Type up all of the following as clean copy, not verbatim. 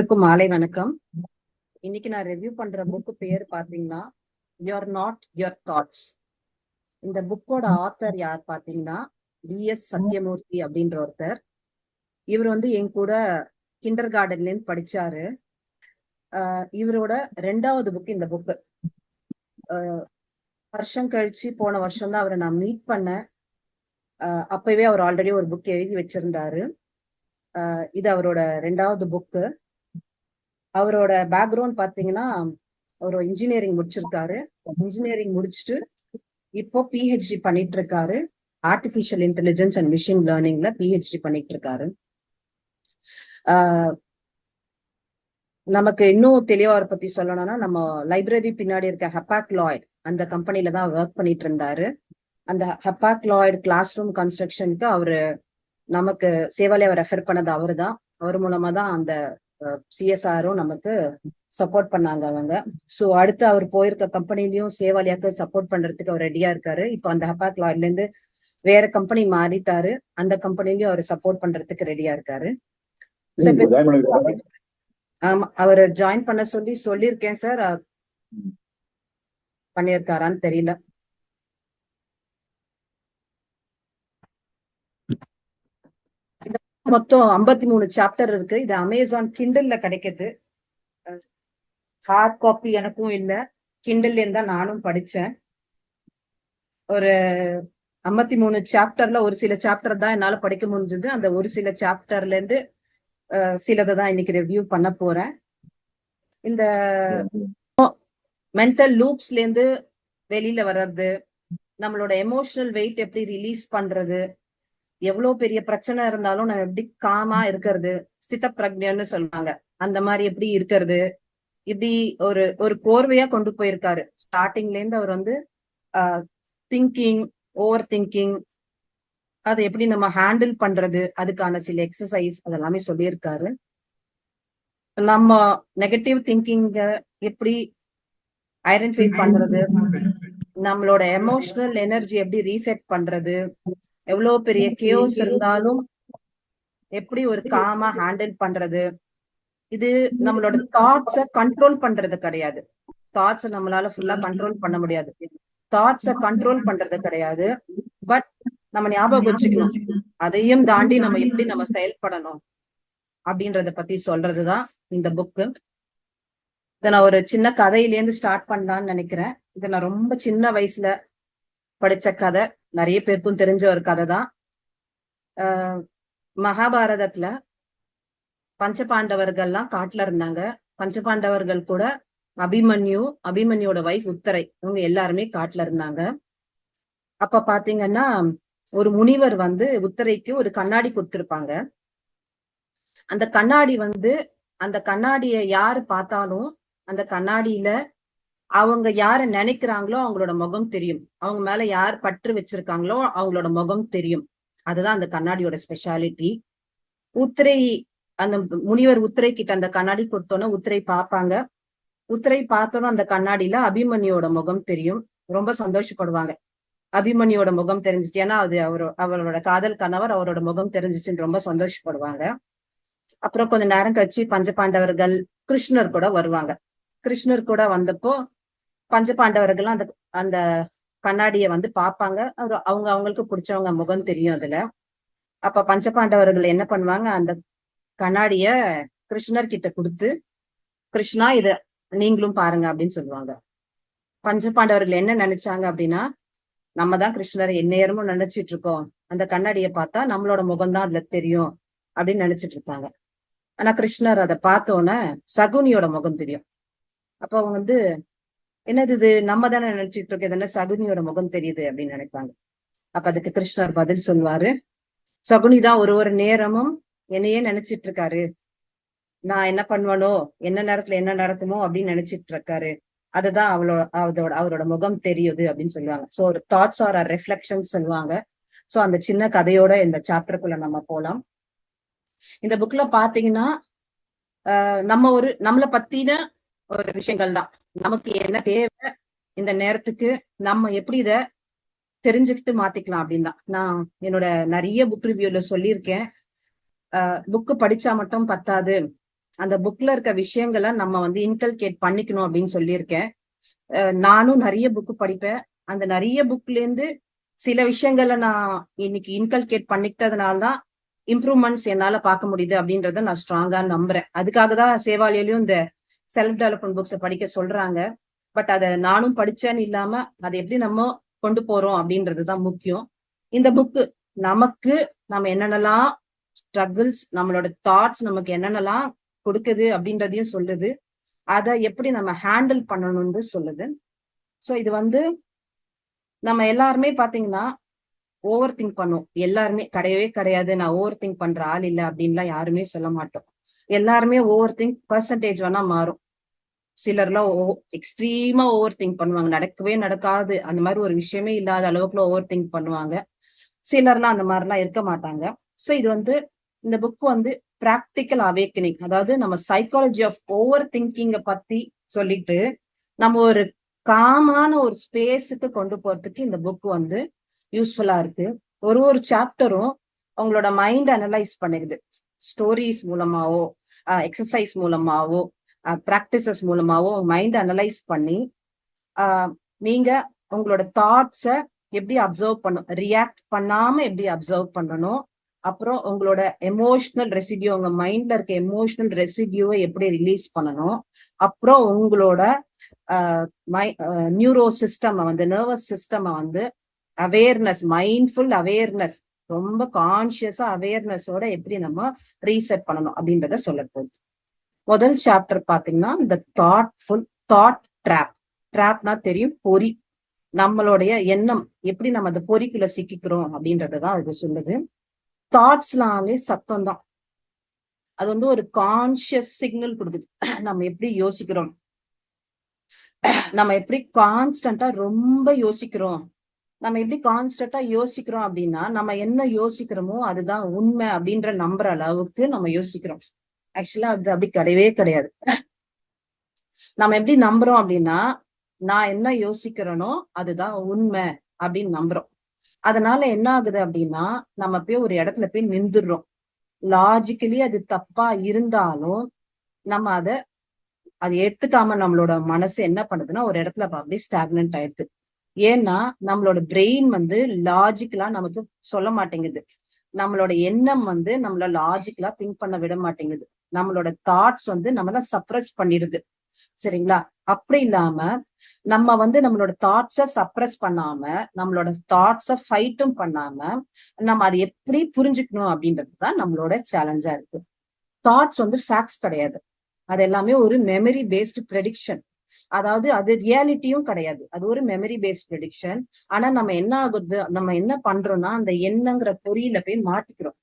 எல்லாருக்கும் மாலை வணக்கம். இன்னைக்கு நான் ரிவ்யூ பண்ற புக் பேர் பாத்தீங்கன்னா யூஆர் நாட் யுவர் தாட்ஸ். இந்த புக்கோட ஆத்தர் யார் பாத்தீங்கன்னா V.S. சத்யமூர்த்தி அப்படின்ற ஒருத்தர். இவர் என் கூட கிண்டர் கார்டன்ல இருந்து படிச்சாரு. இவரோட 2வது புக் இந்த புக்கு. வருஷம் கழிச்சு போன வருஷம் தான் அவரை நான் மீட் பண்ணேன். அப்பவே அவர் ஆல்ரெடி ஒரு புக் எழுதி வச்சிருந்தாரு. இது அவரோட 2வது புக்கு. அவரோட பேக்ரவுண்ட் பாத்தீங்கன்னா ஒரு இன்ஜினியரிங் முடிச்சிருக்காரு. இன்ஜினியரிங் முடிச்சுட்டு இப்போ PhD பண்ணிட்டு இருக்காரு. ஆர்டிபிஷியல் இன்டெலிஜென்ஸ் அண்ட் மிஷின் லேர்னிங்ல PhD பண்ணிட்டு இருக்காரு. நமக்கு இன்னும் தெளிவா அவரை பத்தி சொல்லணும்னா, நம்ம லைப்ரரி பின்னாடி இருக்க ஹெப்பாக் லாய்ட் அந்த கம்பெனில தான் ஒர்க் பண்ணிட்டு இருந்தாரு. அந்த ஹெப்பாக் லாய்ட் கிளாஸ் ரூம் கன்ஸ்ட்ரக்ஷனுக்கு அவரு நமக்கு சேவாலயாவை ரெஃபர் பண்ணது அவரு தான். அவர் மூலமா தான் அந்த CSRம் நமக்கு சப்போர்ட் பண்ணாங்க அவங்க. ஸோ அடுத்து அவர் போயிருக்க கம்பெனிலையும் சேவாலியாக்கு சப்போர்ட் பண்றதுக்கு அவர் ரெடியா இருக்காரு. இப்போ அந்த ஹெப்பாக் லாய்ட்ல இருந்து வேற கம்பெனி மாறிட்டாரு. அந்த கம்பெனிலயும் அவர் சப்போர்ட் பண்றதுக்கு ரெடியா இருக்காரு. ஆமா, அவரை ஜாயின் பண்ண சொல்லியிருக்கேன் சார். பண்ணியிருக்காரான்னு தெரியல. மொத்தம் 53 சாப்டர் இருக்கு. இது அமேசான் கிண்டல்ல கிடைக்குது. ஹார்ட் காப்பி எனக்கும் இல்ல, கிண்டல்ல இருந்தா நானும் படிச்சேன். ஒரு 53 சாப்டர்ல ஒரு சில சாப்டர் தான் என்னால படிக்க முடிஞ்சது. அந்த ஒரு சில சாப்டர்ல இருந்து சிலதை தான் இன்னைக்கு ரிவ்யூ பண்ண போறேன். இந்த மென்டல் லூப்ஸ்ல இருந்து வெளியில வர்றது, நம்மளோட எமோஷனல் வெயிட் எப்படி ரிலீஸ் பண்றது, எவ்வளவு பெரிய பிரச்சனை இருந்தாலும் நம்ம எப்படி காமா இருக்கிறது, ஸ்தித பிரக்ஞன்னு சொல்லுவாங்க, அந்த மாதிரி எப்படி இருக்கிறது, இப்படி ஒரு ஒரு கோர்வையா கொண்டு போயிருக்காரு. ஸ்டார்டிங்ல இருந்து அவர் திங்கிங், ஓவர் திங்கிங், அதை எப்படி நம்ம ஹேண்டில் பண்றது, அதுக்கான சில எக்ஸசைஸ் அதெல்லாமே சொல்லியிருக்காரு. நம்ம நெகட்டிவ் திங்கிங்க எப்படி ஐடென்டிஃபை பண்றது, நம்மளோட எமோஷனல் எனர்ஜி எப்படி ரீசெட் பண்றது, எவ்வளவு பெரிய கேயோஸ் இருந்தாலும் எப்படி ஒரு காமா ஹேண்டில் பண்றது. இது நம்மளோட தாட்ஸ கண்ட்ரோல் பண்றது கிடையாது. தாட்ஸ நம்மளால ஃபுல்லா கண்ட்ரோல் பண்ண முடியாது. தாட்ஸ கண்ட்ரோல் பண்றது கிடையாது. பட் நம்ம ஞாபகம் வச்சுக்கணும், அதையும் தாண்டி நம்ம எப்படி நம்ம செயல்படணும் அப்படின்றத பத்தி சொல்றதுதான் இந்த புக்கு. இதை நான் ஒரு சின்ன கதையிலேருந்து ஸ்டார்ட் பண்ணலான்னு நினைக்கிறேன். இதை நான் ரொம்ப சின்ன வயசுல படிச்ச கதை, நிறைய பேருக்கும் தெரிஞ்ச ஒரு கதை தான். மகாபாரதத்துல பஞ்சபாண்டவர்கள்லாம் காட்டுல இருந்தாங்க. பஞ்சபாண்டவர்கள் கூட அபிமன்யோட வைஃப் உத்தரை, இவங்க எல்லாருமே காட்டுல இருந்தாங்க. அப்ப பாத்தீங்கன்னா ஒரு முனிவர் உத்தரைக்கு ஒரு கண்ணாடி கொடுத்திருப்பாங்க. அந்த கண்ணாடி அந்த கண்ணாடிய யாரு பார்த்தாலும் அந்த கண்ணாடியில அவங்க யார நினைக்கிறாங்களோ அவங்களோட முகம் தெரியும். அவங்க மேல யார் பற்று வச்சிருக்காங்களோ அவங்களோட முகம் தெரியும். அதுதான் அந்த கண்ணாடியோட ஸ்பெஷாலிட்டி. அந்த முனிவர் உத்திரை கிட்ட அந்த கண்ணாடி கொடுத்தோன்னா உத்திரை பார்ப்பாங்க. உத்திரை பார்த்தோன்னா அந்த கண்ணாடியில அபிமன்யோட முகம் தெரியும். ரொம்ப சந்தோஷப்படுவாங்க. அபிமன்யோட முகம் தெரிஞ்சிச்சு, ஏன்னா அது அவரோட காதல் கணவர், அவரோட முகம் தெரிஞ்சிச்சுன்னு ரொம்ப சந்தோஷப்படுவாங்க. அப்புறம் கொஞ்ச நேரம் கழிச்சு பஞ்சபாண்டவர்கள் கிருஷ்ணர் கூட வருவாங்க. கிருஷ்ணர் கூட வந்தப்போ பஞ்சபாண்டவர்கள் அந்த கண்ணாடிய பார்ப்பாங்க. அவங்களுக்கு பிடிச்சவங்க முகம் தெரியும் அதுல. அப்ப பஞ்சபாண்டவர்கள் என்ன பண்ணுவாங்க, அந்த கண்ணாடிய கிருஷ்ணர் கிட்ட கொடுத்து, கிருஷ்ணா இத நீங்களும் பாருங்க அப்படின்னு சொல்லுவாங்க. பஞ்சபாண்டவர்கள் என்ன நினைச்சாங்க அப்படின்னா, நம்ம தான் கிருஷ்ணரை எந்நேரமும் நினைச்சிட்டு இருக்கோம், அந்த கண்ணாடிய பார்த்தா நம்மளோட முகம் தான் அதுல தெரியும் அப்படின்னு நினைச்சிட்டு இருப்பாங்க. ஆனா கிருஷ்ணர் அதை பார்த்தோன்னே சகுனியோட முகம் தெரியும். அப்ப அவங்க என்னது இது, நம்ம தானே நினைச்சிட்டு இருக்கோம், என்ன சகுனியோட முகம் தெரியுது அப்படின்னு நினைப்பாங்க. அப்ப அதுக்கு கிருஷ்ணர் பதில் சொல்வாரு, சகுனிதான் ஒரு நேரமும் என்னையே நினைச்சிட்டு இருக்காரு, நான் என்ன பண்ணுவனோ என்ன நேரத்துல என்ன நடக்குமோ அப்படின்னு நினைச்சிட்டு இருக்காரு, அதுதான் அவரோட முகம் தெரியுது அப்படின்னு சொல்லுவாங்க. சோ ஒரு தாட்ஸ் ஆர் ரெஃப்ளெக்ஷன் சொல்லுவாங்க. சோ அந்த சின்ன கதையோட இந்த சாப்டருக்குள்ள நம்ம போலாம். இந்த புக்ல பாத்தீங்கன்னா நம்மளை பத்தின ஒரு விஷயங்கள் தான், நமக்கு என்ன தேவை இந்த நேரத்துக்கு, நம்ம எப்படி இத தெரிஞ்சுக்கிட்டு மாத்திக்கலாம் அப்படின்னு தான். நான் என்னோட நிறைய புக் ரிவ்யூல சொல்லியிருக்கேன். புக்கு படிச்சா மட்டும் பத்தாது, அந்த புக்ல இருக்க விஷயங்களை நம்ம வந்து இன்கல்கேட் பண்ணிக்கணும் அப்படின்னு சொல்லியிருக்கேன். நானும் நிறைய புக்கு படிப்பேன். அந்த நிறைய புக்ல இருந்து சில விஷயங்களை நான் இன்னைக்கு இன்கல்கேட் பண்ணிக்கிட்டதுனால்தான் இம்ப்ரூவ்மெண்ட்ஸ் என்னால பார்க்க முடியுது அப்படின்றத நான் ஸ்ட்ராங்கா நம்புறேன். அதுக்காக தான் சேவாலியிலயும் இந்த செல்ஃப் டெவலப்மெண்ட் புக்ஸை படிக்க சொல்றாங்க. பட் அதை நானும் படிச்சேன்னு இல்லாம அதை எப்படி நம்ம கொண்டு போறோம் அப்படின்றதுதான் முக்கியம். இந்த புக்கு நமக்கு நம்ம என்னென்னலாம் ஸ்ட்ரகிள்ஸ், நம்மளோட தாட்ஸ் நமக்கு என்னென்னலாம் கொடுக்குது அப்படின்றதையும் சொல்லுது. அதை எப்படி நம்ம ஹேண்டில் பண்ணணும்னு சொல்லுது. சோ இது வந்து நம்ம எல்லாருமே பாத்தீங்கன்னா ஓவர் திங்க் பண்ணும். எல்லாருமே கிடையவே கிடையாது நான் ஓவர் திங்க் பண்ற ஆள் இல்லை அப்படின்லாம் யாருமே சொல்ல மாட்டோம். எல்லாருமே ஓவர் திங்க் பெர்சன்டேஜ் வேணா மாறும். சிலர்லாம் எக்ஸ்ட்ரீமா ஓவர் திங்க் பண்ணுவாங்க. நடக்கவே நடக்காது அந்த மாதிரி ஒரு விஷயமே இல்லாத அளவுக்குள்ள ஓவர் திங்க் பண்ணுவாங்க. சிலர்லாம் அந்த மாதிரிலாம் இருக்க மாட்டாங்க. சோ இது வந்து இந்த புக் வந்து பிராக்டிக்கல் அவேக்கனிங், அதாவது நம்ம சைக்காலஜி ஆஃப் ஓவர் திங்கிங்க பத்தி சொல்லிட்டு நம்ம ஒரு காமான ஒரு ஸ்பேஸுக்கு கொண்டு போறதுக்கு இந்த புக் வந்து யூஸ்ஃபுல்லா இருக்கு. ஒரு சாப்டரும் அவங்களோட மைண்ட் அனலைஸ் பண்ணிருது. ஸ்டோரிஸ் மூலமாவோ எக்ஸசைஸ் மூலமாவோ பிராக்டிசஸ் மூலமாவோ மைண்ட் அனலைஸ் பண்ணி நீங்க உங்களோட தாட்ஸ எப்படி அப்சர்வ் பண்ணும், ரியாக்ட் பண்ணாம எப்படி அப்சர்வ் பண்ணணும், அப்புறம் உங்களோட எமோஷனல் ரெசிடியூ, உங்க மைண்ட்ல இருக்க எமோஷனல் ரெசிடியூவை எப்படி ரிலீஸ் பண்ணணும், அப்புறம் உங்களோட நியூரோ சிஸ்டம் வந்து நர்வஸ் சிஸ்டம் வந்து அவேர்னஸ், மைண்ட்ஃபுல் அவேர்னஸ், ரொம்ப கான்சியஸா அவேர்னஸோட எப்படி நம்ம ரீசெட் பண்ணணும் அப்படின்றத சொல்ல போகுது. முதல் சாப்டர் பாத்தீங்கன்னா இந்த தாட் ட்ராப். ட்ராப்னா தெரியும், பொறி. நம்மளுடைய எண்ணம் எப்படி நம்ம அந்த பொறிக்குள்ள சிக்கிக்கிறோம் அப்படின்றதான் இது சொல்லுது. தாட்ஸ்லாமே சத்தம் தான். அது வந்து ஒரு கான்சியஸ் சிக்னல் கொடுக்குது. நம்ம எப்படி யோசிக்கிறோம், நம்ம எப்படி கான்ஸ்டன்டா ரொம்ப யோசிக்கிறோம். நம்ம எப்படி கான்ஸ்டன்டா யோசிக்கிறோம் அப்படின்னா நம்ம என்ன யோசிக்கிறோமோ அதுதான் உண்மை அப்படின்ற நம்புற அளவுக்கு நம்ம யோசிக்கிறோம். ஆக்சுவலா அது அப்படி கிடையவே கிடையாது. நம்ம எப்படி நம்புறோம் அப்படின்னா நான் என்ன யோசிக்கிறேனோ அதுதான் உண்மை அப்படின்னு நம்புறோம். அதனால என்ன ஆகுது அப்படின்னா நம்ம போய் ஒரு இடத்துல போய் நின்றுடுறோம். லாஜிக்கலி அது தப்பா இருந்தாலும் நம்ம அதை எடுத்துக்காம நம்மளோட மனசு என்ன பண்ணுதுன்னா ஒரு இடத்துல அப்படியே ஸ்டாக்னன்ட் ஆயிடுது. ஏன்னா நம்மளோட பிரெயின் வந்து லாஜிக்கலா நமக்கு சொல்ல மாட்டேங்குது. நம்மளோட எண்ணம் வந்து நம்மள லாஜிக்கலா திங்க் பண்ண விட மாட்டேங்குது. நம்மளோட தாட்ஸ் வந்து நம்மள சப்ரஸ் பண்ணிடுது. சரிங்களா? அப்படி இல்லாம நம்ம வந்து நம்மளோட தாட்ஸ சப்ரஸ் பண்ணாம நம்மளோட தாட்ஸ ஃபைட்டும் பண்ணாம நம்ம அதை எப்படி புரிஞ்சுக்கணும் அப்படின்றதுதான் நம்மளோட சேலஞ்சா இருக்கு. தாட்ஸ் வந்து ஃபேக்ட்ஸ் கிடையாது. அது எல்லாமே ஒரு மெமரி பேஸ்டு ப்ரெடிக்ஷன். அதாவது அது ரியாலிட்டியும் கிடையாது, அது ஒரு மெமரி பேஸ்ட் ப்ரெடிக்ஷன். ஆனா நம்ம என்ன ஆகுது, நம்ம என்ன பண்றோம்னா அந்த எண்ணங்கிற பொறியில போய் மாட்டிக்கிறோம்.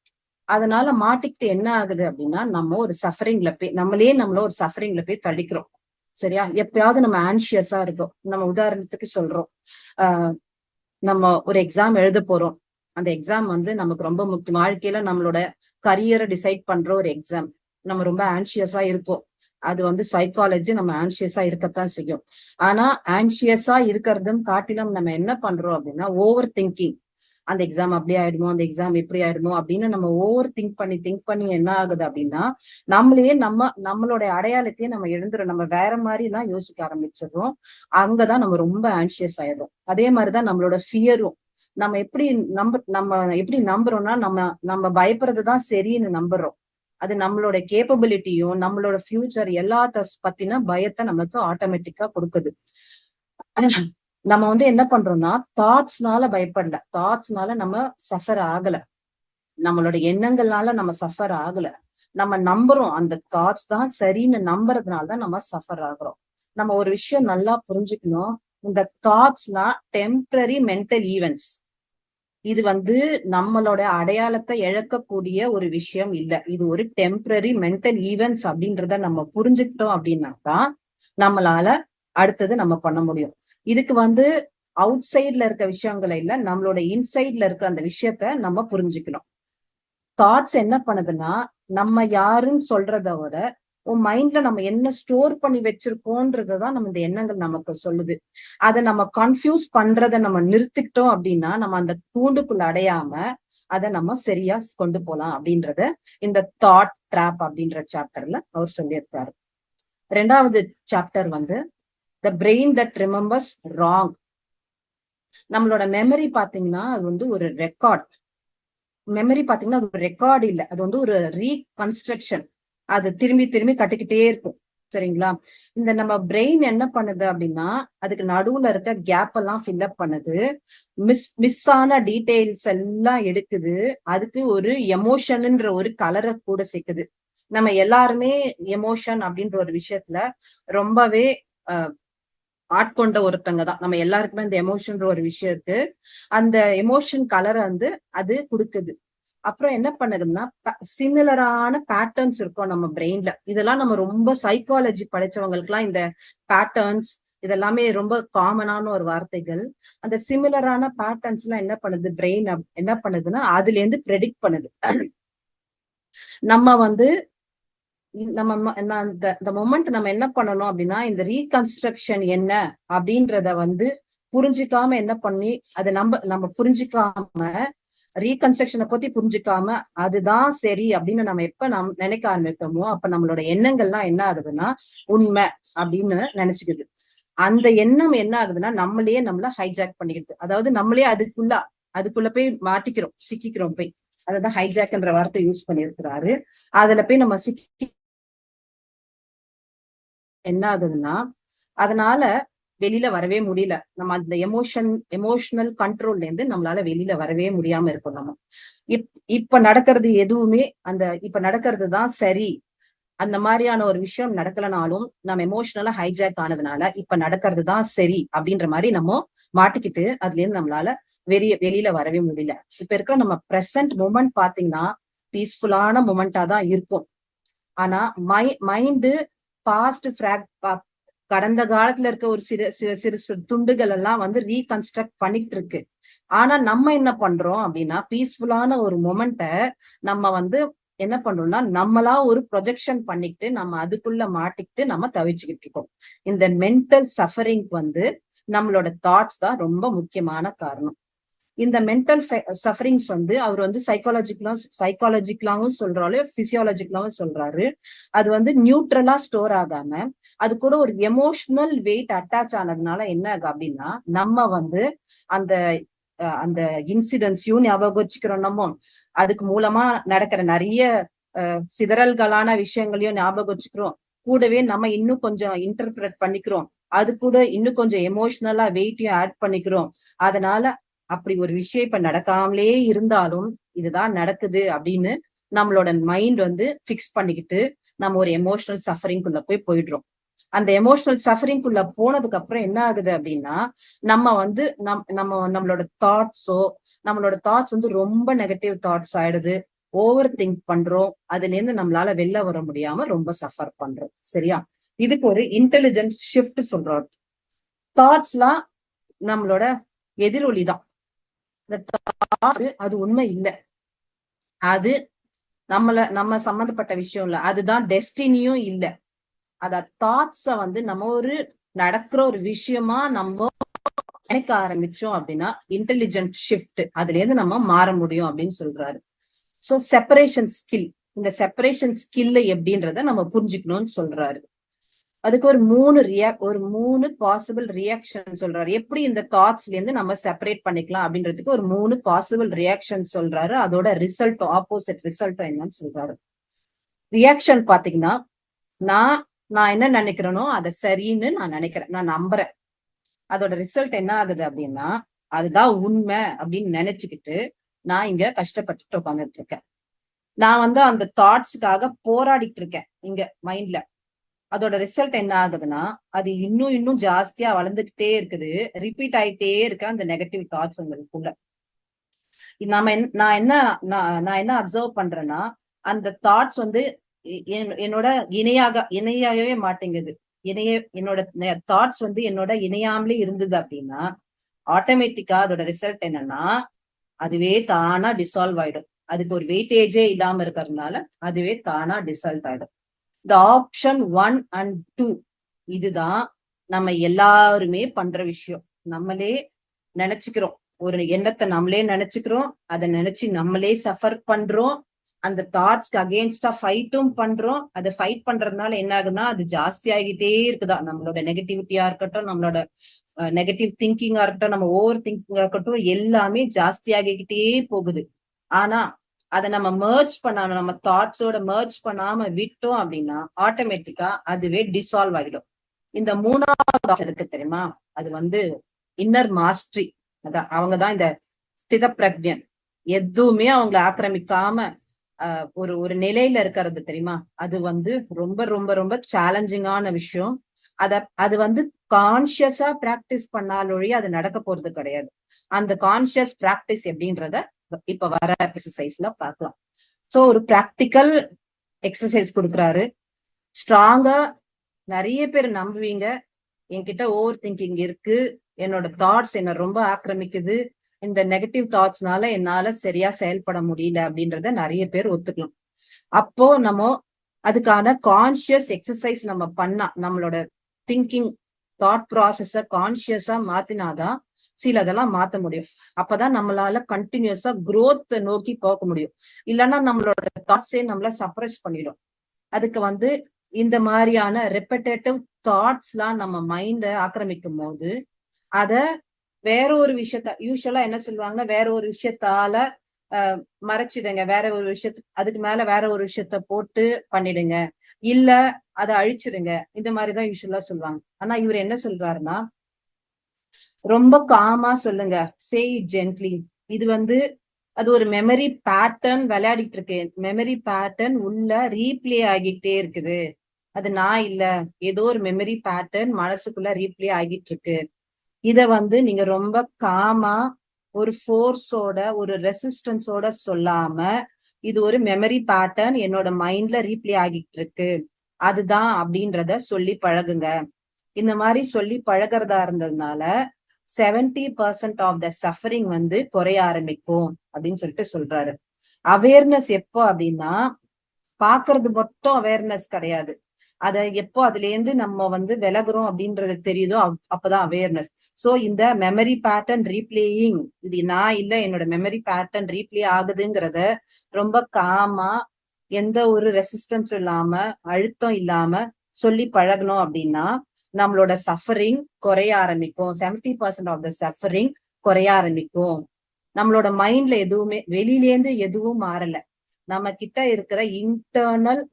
அதனால மாட்டிக்கிட்டு என்ன ஆகுது அப்படின்னா நம்ம ஒரு சஃபரிங்ல போய் நம்மள ஒரு சஃபரிங்ல போய் தள்ளிக்கிறோம். சரியா? எப்பயாவது நம்ம ஆன்சியஸா இருக்கோம். நம்ம உதாரணத்துக்கு சொல்றோம், நம்ம ஒரு எக்ஸாம் எழுத போறோம். அந்த எக்ஸாம் வந்து நமக்கு ரொம்ப முக்கியம். வாழ்க்கையில நம்மளோட கரியரை டிசைட் பண்ற ஒரு எக்ஸாம். நம்ம ரொம்ப ஆன்சியஸா இருப்போம். அது வந்து சைக்காலஜி, நம்ம ஆன்சியஸா இருக்கத்தான் செய்யும். ஆனா ஆன்சியஸா இருக்கிறதும் காட்டிலும் நம்ம என்ன பண்றோம் அப்படின்னா ஓவர் திங்கிங். அந்த எக்ஸாம் அப்படி ஆயிடுமோ, அந்த எக்ஸாம் எப்படி ஆயிடுமோ அப்படின்னு நம்ம ஓவர் திங்க் பண்ணி என்ன ஆகுது அப்படின்னா நம்மளோட அடையாளத்தையே நம்ம எழுந்துரும். நம்ம வேற மாதிரி எல்லாம் யோசிக்க ஆரம்பிச்சிடுறோம். அங்கதான் நம்ம ரொம்ப ஆன்சியஸ் ஆயிடுறோம். அதே மாதிரிதான் நம்மளோட ஃபியரும். நம்ம எப்படி நம்புறோம்னா நம்ம பயப்படுறதுதான் சரின்னு நம்புறோம். அது நம்மளோட கேப்பபிலிட்டியும் நம்மளோட ஃபியூச்சர் எல்லாத்த பத்தின பயத்தை நமக்கு ஆட்டோமேட்டிக்கா கொடுக்குது. நம்ம வந்து என்ன பண்றோம்னா தாட்ஸ்னால பயப்படல, தாட்ஸ்னால நம்ம சஃபர் ஆகல, நம்மளோட எண்ணங்கள்னால நம்ம சஃபர் ஆகல. நம்ம நம்புறோம், அந்த தாட்ஸ் தான் சரின்னு நம்புறதுனாலதான் நம்ம சஃபர் ஆகுறோம். நம்ம ஒரு விஷயம் நல்லா புரிஞ்சுக்கணும், இந்த தாட்ஸ்னா டெம்பரரி மென்டல் ஈவென்ட்ஸ். இது வந்து நம்மளோட அடையாளத்தை இழக்கக்கூடிய ஒரு விஷயம் இல்ல. இது ஒரு டெம்பரரி மென்டல் ஈவென்ட்ஸ் அப்படின்றத நம்ம புரிஞ்சுக்கிட்டோம் அப்படின்னாதான் நம்மளால அடுத்தது நம்ம பண்ண முடியும். இதுக்கு வந்து அவுட் சைட்ல இருக்க விஷயங்களை இல்ல, நம்மளோட இன்சைட்ல இருக்க அந்த விஷயத்த நம்ம புரிஞ்சுக்கணும். தாட்ஸ் என்ன பண்ணுதுன்னா நம்ம யாருன்னு சொல்றத விட உன் மைண்ட்ல நம்ம என்ன ஸ்டோர் பண்ணி வச்சிருக்கோன்றதான் நம்ம இந்த எண்ணங்கள் நமக்கு சொல்லுது. அதை நம்ம கன்ஃபியூஸ் பண்றதை நம்ம நிறுத்திக்கிட்டோம் அப்படின்னா நம்ம அந்த கூண்டுக்குள்ள அடையாம அதை நம்ம சரியா கொண்டு போலாம் அப்படின்றத இந்த தாட் ட்ராப் அப்படின்ற சாப்டர்ல அவர் சொல்லியிருக்காரு. 2வது சாப்டர் வந்து the brain that remembers wrong. நம்மளோட மெமரி பாத்தீங்கன்னா அது வந்து ஒரு ரெக்கார்ட். மெமரி பாத்தீங்கன்னா அது ஒரு ரெக்கார்டு இல்ல, அது வந்து ஒரு ரீகன்ஸ்ட்ரக்ஷன். அது திரும்பி திரும்பி கட்டிக்கிட்டே இருக்கும். சரிங்களா? இந்த நம்ம பிரெயின் என்ன பண்ணுது அப்படின்னா அதுக்கு நடுவுல இருக்க கேப் எல்லாம் ஃபில்அப் பண்ணுது, மிஸ் ஆன டீடைல்ஸ் எல்லாம் எடுக்குது, அதுக்கு ஒரு எமோஷன்ன்ற ஒரு கலரை கூட சேர்க்குது. நம்ம எல்லாருமே எமோஷன் அப்படின்ற ஒரு விஷயத்துல ரொம்பவே ஆட்கொண்ட ஒருத்தங்க தான். நம்ம எல்லாருக்குமே இந்த எமோஷன்ற ஒரு விஷயம் இருக்கு. அந்த எமோஷன் கலரை வந்து அது கொடுக்குது. அப்புறம் என்ன பண்ணுதுன்னா சிமிலரான பேட்டர்ன்ஸ் இருக்கும் நம்ம பிரெயின்ல. இதெல்லாம் நம்ம ரொம்ப சைக்காலஜி படிச்சவங்களுக்கு எல்லாம் இந்த பேட்டர்ன்ஸ் இதெல்லாமே ரொம்ப காமனான ஒரு வார்த்தைகள். அந்த சிமிலரான பேட்டர்ன்ஸ் எல்லாம் என்ன பண்ணுது பிரெயின் என்ன பண்ணுதுன்னா அதுல இருந்து ப்ரெடிக்ட் பண்ணுது. நம்ம வந்து நம்ம இந்த மொமெண்ட் நம்ம என்ன பண்ணணும் அப்படின்னா இந்த ரீகன்ஸ்ட்ரக்ஷன் என்ன அப்படின்றத வந்து புரிஞ்சுக்காம என்ன பண்ணி அதை நம்ம புரிஞ்சுக்காம ரீகன்ஸ்ட்ரக்ஷனை பத்தி புரிஞ்சுக்காம அதுதான் சரி அப்படின்னு நம்ம எப்ப நினைக்க ஆரம்பிப்போமோ அப்ப நம்மளோட எண்ணங்கள்லாம் என்ன ஆகுதுன்னா உண்மை அப்படின்னு நினைச்சுக்குது. அந்த எண்ணம் என்ன ஆகுதுன்னா நம்மள ஹைஜாக் பண்ணிக்கிட்டு, அதாவது நம்மளே அதுக்குள்ள போய் மாட்டிக்கிறோம், சிக்கிக்கிறோம் போய். அததான் ஹைஜாக்ன்ற வார்த்தை யூஸ் பண்ணியிருக்கிறாரு. அதுல போய் நம்ம சிக்கி என்ன ஆகுதுன்னா அதனால வெளியில வரவே முடியல. நம்ம அந்த எமோஷனல் கண்ட்ரோல்ல இருந்து நம்மளால வெளியில வரவே முடியாம இருக்கும். நம்ம இப்ப நடக்கிறது எதுவுமே இப்ப நடக்கிறது தான் சரி, அந்த மாதிரியான ஒரு விஷயம் நடக்கலனாலும் நம்ம எமோஷனலா ஹைஜாக் ஆனதுனால இப்ப நடக்கிறது தான் சரி அப்படின்ற மாதிரி நம்ம மாட்டிக்கிட்டு அதுல இருந்து நம்மளால வெளியில வரவே முடியல. இப்ப இருக்கிற நம்ம பிரசன்ட் மூமெண்ட் பாத்தீங்கன்னா பீஸ்ஃபுல்லான மூமெண்டா தான் இருக்கும். ஆனா மைண்டு பாஸ்ட் கடந்த காலத்துல இருக்க ஒரு சிறு துண்டுகள் எல்லாம் வந்து ரீகன்ஸ்ட்ரக்ட் பண்ணிட்டு இருக்கு. ஆனா நம்ம என்ன பண்றோம் அப்படின்னா பீஸ்ஃபுல்லான ஒரு மொமெண்ட நம்ம வந்து என்ன பண்றோம்னா நம்மளா ஒரு ப்ரொஜெக்ஷன் பண்ணிக்கிட்டு நம்ம அதுக்குள்ள மாட்டிக்கிட்டு நம்ம தவிச்சுக்கிட்டு இருக்கோம். இந்த மென்டல் சஃபரிங் வந்து நம்மளோட தாட்ஸ் தான் ரொம்ப முக்கியமான காரணம். இந்த மென்டல் சஃபரிங்ஸ் வந்து அவர் வந்து சைக்காலஜிக்கலாவும் சொல்றாரு, பிசியாலஜிக்கலாவும் சொல்றாரு. அது வந்து நியூட்ரலா ஸ்டோர் ஆகாம அது கூட ஒரு எமோஷனல் வெயிட் அட்டாச் ஆனதுனால என்ன ஆகு அப்படின்னா நம்ம வந்து அந்த அந்த இன்சிடென்ட்ஸையும் ஞாபகம் வச்சுக்கிறோம். நம்ம அதுக்கு மூலமா நடக்கிற நிறைய சிதறல்களான விஷயங்களையும் ஞாபகம் வச்சுக்கிறோம். கூடவே நம்ம இன்னும் கொஞ்சம் இன்டர்பிரட் பண்ணிக்கிறோம். அது கூட இன்னும் கொஞ்சம் எமோஷனலா வெயிட்டையும் ஆட் பண்ணிக்கிறோம். அதனால அப்படி ஒரு விஷயம் இப்ப நடக்காமலே இருந்தாலும் இதுதான் நடக்குது அப்படின்னு நம்மளோட மைண்ட் வந்து பிக்ஸ் பண்ணிக்கிட்டு நம்ம ஒரு எமோஷனல் சஃபரிங்குள்ள போயிடுறோம். அந்த எமோஷனல் சஃபரிங்குள்ள போனதுக்கு அப்புறம் என்ன ஆகுது அப்படின்னா நம்ம வந்து நம்மளோட தாட்ஸ் வந்து ரொம்ப நெகட்டிவ் தாட்ஸ் ஆயிடுது. ஓவர் திங்க் பண்றோம். அதுல இருந்து நம்மளால வெளில வர முடியாம ரொம்ப சஃபர் பண்றோம். சரியா? இதுக்கு ஒரு இன்டெலிஜென்ட் ஷிஃப்ட் சொல்றோம். தாட்ஸ்லாம் நம்மளோட எதிரொலிதான். அது உண்மை இல்லை, அது நம்ம சம்பந்தப்பட்ட விஷயம் இல்ல, அதுதான் டெஸ்டினியும் இல்ல. அத தாட்ஸ வந்து நம்ம ஒரு நடக்கிற ஒரு விஷயமா நம்ம நினைக்க ஆரம்பிச்சோம் அப்படின்னா இன்டெலிஜென்ட் ஷிஃப்ட் அதுல இருந்து நம்ம மாற முடியும் அப்படின்னு சொல்றாரு. சோ செப்பரேஷன் ஸ்கில், இந்த செப்பரேஷன் ஸ்கில் எப்படின்றத நம்ம புரிஞ்சுக்கணும்னு சொல்றாரு. அதுக்கு ஒரு மூணு பாசிபிள் ரியாக்ஷன் சொல்றாரு. எப்படி இந்த தாட்ஸ்ல இருந்து நம்ம செப்பரேட் பண்ணிக்கலாம் அப்படின்றதுக்கு ஒரு 3 பாசிபிள் ரியாக்ஷன் சொல்றாரு. அதோட ரிசல்ட் ஆப்போசிட் ரிசல்ட் என்னன்னு சொல்றாரு. ரியாக்ஷன் பாத்தீங்கன்னா நான் என்ன நினைக்கிறேனோ அதை சரின்னு நான் நினைக்கிறேன், நான் நம்புறேன். அதோட ரிசல்ட் என்ன ஆகுது அப்படின்னா அதுதான் உண்மை அப்படின்னு நினைச்சுக்கிட்டு நான் இங்க கஷ்டப்பட்டுட்டு உட்காந்துட்டு இருக்கேன். நான் வந்து அந்த தாட்ஸ்க்காக போராடிட்டு இருக்கேன் இங்க மைண்ட்ல. அதோட ரிசல்ட் என்ன ஆகுதுன்னா அது இன்னும் ஜாஸ்தியா வளர்ந்துகிட்டே இருக்குது, ரிப்பீட் ஆயிட்டே இருக்க அந்த நெகட்டிவ் தாட்ஸ் உங்களுக்குள்ள. நான் என்ன அப்சர்வ் பண்றேன்னா அந்த தாட்ஸ் வந்து என்னோட இணையாகவே மாட்டேங்குது. என்னோட தாட்ஸ் வந்து என்னோட இணையாமலே இருந்தது அப்படின்னா ஆட்டோமேட்டிக்கா அதோட ரிசல்ட் என்னன்னா அதுவே தானா டிசால்வ் ஆயிடும். அதுக்கு ஒரு வெயிட்டேஜே இல்லாம இருக்கிறதுனால அதுவே தானா டிசால்வ் ஆயிடும். இந்த ஆப்ஷன் 1 and 2 இதுதான் நம்ம எல்லாருமே பண்ற விஷயம். நம்மளே நினைச்சுக்கிறோம், ஒரு எண்ணத்தை நம்மளே நினைச்சுக்கிறோம், அதை நினைச்சு நம்மளே சஃபர் பண்றோம். அந்த தாட்ஸ்க்கு அகேன்ஸ்டா ஃபைட்டும் பண்றோம். அதை ஃபைட் பண்றதுனால என்ன ஆகுதுன்னா அது ஜாஸ்தி ஆகிட்டே இருக்குதா. நம்மளோட நெகட்டிவிட்டியா இருக்கட்டும், நம்மளோட நெகட்டிவ் திங்கிங்கா இருக்கட்டும், நம்ம ஓவர் திங்கிங்கா இருக்கட்டும், எல்லாமே ஜாஸ்தி ஆகிக்கிட்டே போகுது. ஆனா அதை நம்ம மர்ஜ் பண்ணாம, நம்ம தாட்ஸோட மர்ஜ் பண்ணாம விட்டோம் அப்படின்னா ஆட்டோமேட்டிக்கா அதுவே டிசால்வ் ஆகிடும். இந்த 3வது இருக்கு தெரியுமா, அது வந்து இன்னர் மாஸ்டரி. அதான் அவங்கதான் இந்த ஸ்தித பிரக்ஞன். எதுவுமே அவங்களை ஆக்கிரமிக்காம ஒரு ஒரு நிலையில இருக்கிறது தெரியுமா, அது வந்து ரொம்ப ரொம்ப ரொம்ப சேலஞ்சிங்கான விஷயம். அது வந்து கான்சியஸா பிராக்டிஸ் பண்ணாலொழிய அது நடக்க போறது கிடையாது. அந்த கான்சியஸ் பிராக்டிஸ் எப்படின்றத இப்ப வர எக்ஸசைஸ்ல பார்க்கலாம். சோ ஒரு பிராக்டிக்கல் எக்ஸசைஸ் கொடுக்குறாரு. ஸ்ட்ராங்கா நிறைய பேர் நம்புவீங்க, என்கிட்ட ஓவர் திங்கிங் இருக்கு, என்னோட தாட்ஸ் என்ன ரொம்ப ஆக்கிரமிக்குது, இந்த நெகட்டிவ் தாட்ஸ்னால என்னால சரியா செயல்பட முடியல அப்படின்றத நிறைய பேர் ஒத்துக்கலாம். அப்போ நம்ம அதுக்கான கான்சியஸ் எக்ஸசைஸ் நம்ம பண்ணா, நம்மளோட திங்கிங் தாட் ப்ராசஸ கான்சியஸா மாத்தினாதான் சிலதெல்லாம் மாத்த முடியும். அப்பதான் நம்மளால கண்டினியூஸா growth நோக்கி போக முடியும். இல்லைன்னா நம்மளோட தாட்ஸே நம்மள சப்ரஸ் பண்ணிடும். அதுக்கு வந்து இந்த மாதிரியான ரெப்படேட்டிவ் தாட்ஸ் எல்லாம் நம்ம மைண்ட ஆக்கிரமிக்கும் போது அத வேற ஒரு விஷயத்த, யூஸ்வலா என்ன சொல்லுவாங்கன்னா வேற ஒரு விஷயத்தால மறைச்சிடுங்க, வேற ஒரு விஷயத்துக்கு அதுக்கு மேல வேற ஒரு விஷயத்த போட்டு பண்ணிடுங்க, இல்ல அதை அழிச்சிடுங்க, இந்த மாதிரிதான் யூஸ்வலா சொல்லுவாங்க. ஆனா இவர் என்ன சொல்றாருன்னா ரொம்ப காமா சொல்லுங்க, சே இட் ஜென்ட்லி. இது வந்து அது ஒரு மெமரி பேட்டர்ன் விளையாடிட்டு இருக்கு, மெமரி பேட்டர்ன் உள்ள ரீப்ளே ஆகிட்டே இருக்குது. அது நான் இல்ல, ஏதோ ஒரு மெமரி பேட்டர்ன் மனசுக்குள்ள ரீப்ளே ஆகிட்டு இருக்கு. இத வந்து நீங்க ரொம்ப காமா ஒரு ஃபோர்ஸோட ஒரு ரெசிஸ்டன்ஸோட சொல்லாம, இது ஒரு மெமரி பேட்டர்ன் என்னோட மைண்ட்ல ரீப்ளே ஆகிட்டு இருக்கு, அதுதான் அப்படின்றத சொல்லி பழகுங்க. இந்த மாதிரி சொல்லி பழகிறதா இருந்ததுனால 70% ஆஃப் த சஃபரிங் வந்து குறைய ஆரம்பிக்கும் அப்படின்னு சொல்லிட்டு சொல்றாரு. அவேர்னஸ் எப்போ அப்படின்னா, பாக்குறது மட்டும் அவேர்னஸ் கிடையாது. அத எப்போ அதுல இருந்து நம்ம வந்து விலகுறோம் அப்படின்றது தெரியுதோ அப்பதான் அவேர்னஸ். சோ இந்த மெமரி பேட்டர்ன் ரீப்ளேயிங், இது நான் இல்ல, என்னோட மெமரி பேட்டர்ன் ரீப்ளே ஆகுதுங்கிறத ரொம்ப காமா, எந்த ஒரு ரெசிஸ்டன்ஸ் இல்லாம, அழுத்தம் இல்லாம சொல்லி பழகணும் அப்படின்னா நம்மளோட சஃபரிங் குறைய ஆரம்பிக்கும். 70% ஆஃப் த சஃபரிங் குறைய ஆரம்பிக்கும். நம்மளோட மைண்ட்ல எதுவுமே வெளியிலேந்து எதுவும் மாறல. நம்ம கிட்ட இருக்கிற இன்டர்னல்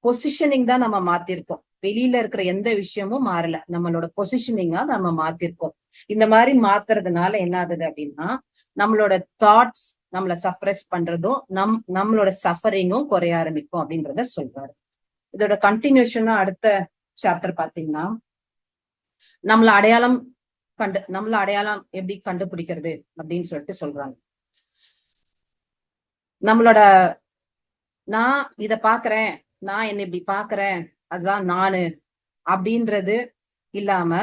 பொசிஷனிங் தான் நம்ம மாத்திருக்கோம். வெளியில இருக்கிற எந்த விஷயமும் மாறல, நம்மளோட பொசிஷனிங்கா நம்ம மாத்திருக்கோம். இந்த மாதிரி மாத்துறதுனால என்ன ஆகுது அப்படின்னா நம்மளோட தாட்ஸ் நம்மள சப்ரஸ் பண்றதும் நம்மளோட சஃபரிங்கும் குறைய ஆரம்பிக்கும் அப்படின்றத சொல்றாரு. இதோட கண்டினியூஷனா அடுத்த சாப்டர் பாத்தீங்கன்னா நம்மள அடையாளம் எப்படி கண்டுபிடிக்கிறது அப்படின்னு சொல்லிட்டு சொல்றாங்க. நம்மளோட நான் இத பாக்குறேன், நான் என்ன இப்படி பாக்குறேன், அதுதான் நானு அப்படின்றது இல்லாம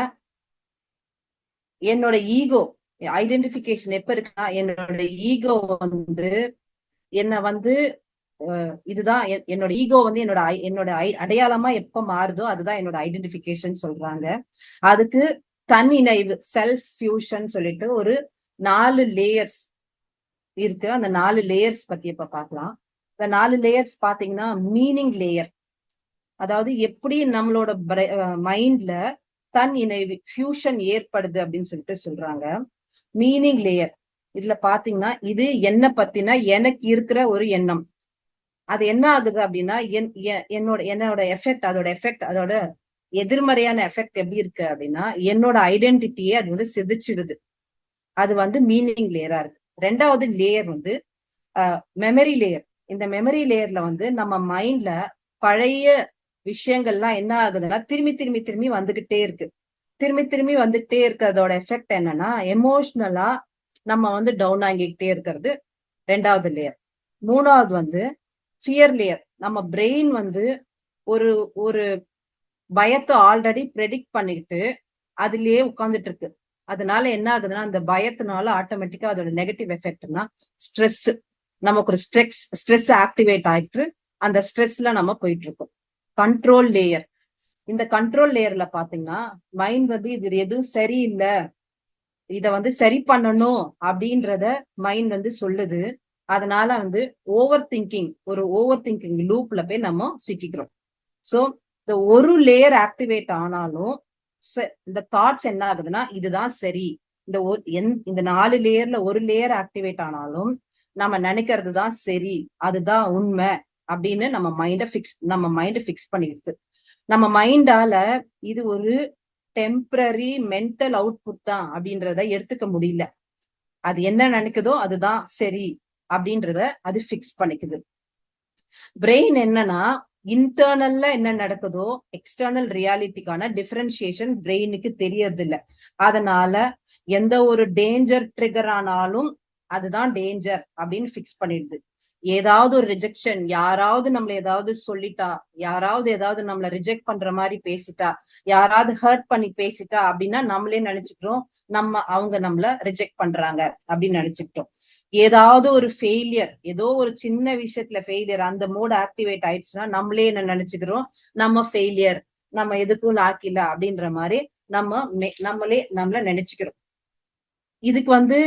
என்னோட ஈகோ ஐடென்டிபிகேஷன் எப்ப இருக்குன்னா, என்னோட ஈகோ வந்து என்ன வந்து இதுதான் என்னோட ஈகோ வந்து என்னோட அடையாளமா எப்ப மாறுதோ அதுதான் என்னோட ஐடென்டிபிகேஷன் சொல்றாங்க. அதுக்கு தன்னிணைவு செல்ஃப் ஃபியூஷன் சொல்லிட்டு ஒரு 4 லேயர்ஸ் இருக்கு. அந்த 4 லேயர்ஸ் பத்தி இப்ப பாக்கலாம். இந்த 4 லேயர்ஸ் பாத்தீங்கன்னா மீனிங் லேயர், அதாவது எப்படி நம்மளோட மைண்ட்ல தன் இணைவு ஃபியூஷன் ஏற்படுது அப்படின்னு சொல்லிட்டு சொல்றாங்க. மீனிங் லேயர் இதுல பாத்தீங்கன்னா இது என்ன பத்தினா எனக்கு இருக்கிற ஒரு எண்ணம். அது என்ன ஆகுது அப்படின்னா என்னோட எஃபெக்ட், அதோட எதிர்மறையான எஃபெக்ட் எப்படி இருக்கு அப்படின்னா என்னோட ஐடென்டிட்டியே அது வந்து சிதைச்சிடுது. அது வந்து மீனிங் லேயரா இருக்கு. 2வது லேயர் வந்து மெமரி லேயர். இந்த மெமரி லேயர்ல வந்து நம்ம மைண்ட்ல பழைய விஷயங்கள்லாம் என்ன ஆகுதுன்னா திரும்பி திரும்பி திரும்பி வந்துகிட்டே இருக்கு. திரும்பி வந்துகிட்டே இருக்கிறதோட எஃபெக்ட் என்னன்னா எமோஷனலா நம்ம வந்து டவுன் ஆகிக்கிட்டே இருக்கிறது 2வது லேயர். 3வது வந்து ஃபியர் லேயர். நம்ம பிரெயின் வந்து ஒரு ஒரு பயத்தை ஆல்ரெடி ப்ரெடிக்ட் பண்ணிட்டு அதுலயே உட்கார்ந்துட்டு இருக்கு. அதனால என்ன ஆகுதுன்னா அந்த பயத்தினால ஆட்டோமேட்டிக்கா அதோட நெகட்டிவ் எஃபெக்ட்னா ஸ்ட்ரெஸ், நமக்கு ஒரு ஸ்ட்ரெஸ் ஆக்டிவேட் ஆயிட்டு அந்த ஸ்ட்ரெஸ்ல நம்ம போயிட்டு இருக்கோம். Control layer. இந்த கண்ட்ரோல் லேயர்ல பாத்தீங்கன்னா மைண்ட் வந்து இது எதுவும் சரியில்லை, இத வந்து சரி பண்ணணும் அப்படின்றத மைண்ட் வந்து சொல்லுது. அதனால வந்து ஓவர் திங்கிங் லூப்ல போய் நம்ம சிக்கிக்கிறோம். சோ இந்த ஒரு லேயர் ஆக்டிவேட் ஆனாலும் இந்த தாட்ஸ் என்ன ஆகுதுன்னா இதுதான் சரி, இந்த 4 லேயர்ல ஒரு லேயர் ஆக்டிவேட் ஆனாலும் நம்ம நினைக்கிறது தான் சரி, அதுதான் உண்மை அப்படின்னு நம்ம மைண்ட பிக்ஸ் பண்ணிடுது. நம்ம மைண்டால இது ஒரு டெம்பரரி மென்டல் அவுட்புட் தான் அப்படின்றத எடுத்துக்க முடியல. அது என்ன நினைக்குதோ அதுதான் சரி அப்படின்றத அது பிக்ஸ் பண்ணிக்குது. பிரெயின் என்னன்னா இன்டர்னல்ல என்ன நடக்குதோ எக்ஸ்டர்னல் ரியாலிட்டிக்கான டிஃபரன்சியேஷன் பிரெயினுக்கு தெரியறது இல்ல. அதனால எந்த ஒரு டேஞ்சர் ட்ரிகர் ஆனாலும் அதுதான் டேஞ்சர் அப்படின்னு பிக்ஸ் பண்ணிடுது. ஏதாவது ஒரு ரிஜெக்ஷன், யாராவது நம்மள ஏதாவது சொல்லிட்டா, யாராவது ஏதாவது நம்மள ரிஜெக்ட் பண்ற மாதிரி பேசிட்டா, யாராவது ஹர்ட் பண்ணி பேசிட்டா அப்படின்னா நம்மளே நினைச்சுக்கிறோம் அவங்க நம்மள ரிஜெக்ட் பண்றாங்க அப்படின்னு நினைச்சுக்கிட்டோம். ஏதாவது ஒரு ஃபெயிலியர், ஏதோ ஒரு சின்ன விஷயத்துல ஃபெயிலியர், அந்த மோட் ஆக்டிவேட் ஆயிடுச்சுன்னா நம்மளே என்ன நினைச்சுக்கிறோம், நம்ம ஃபெயிலியர், நம்ம எதுக்கும் லாக்கில அப்படின்ற மாதிரி நம்மள நினைச்சுக்கிறோம். இதுக்கு வந்து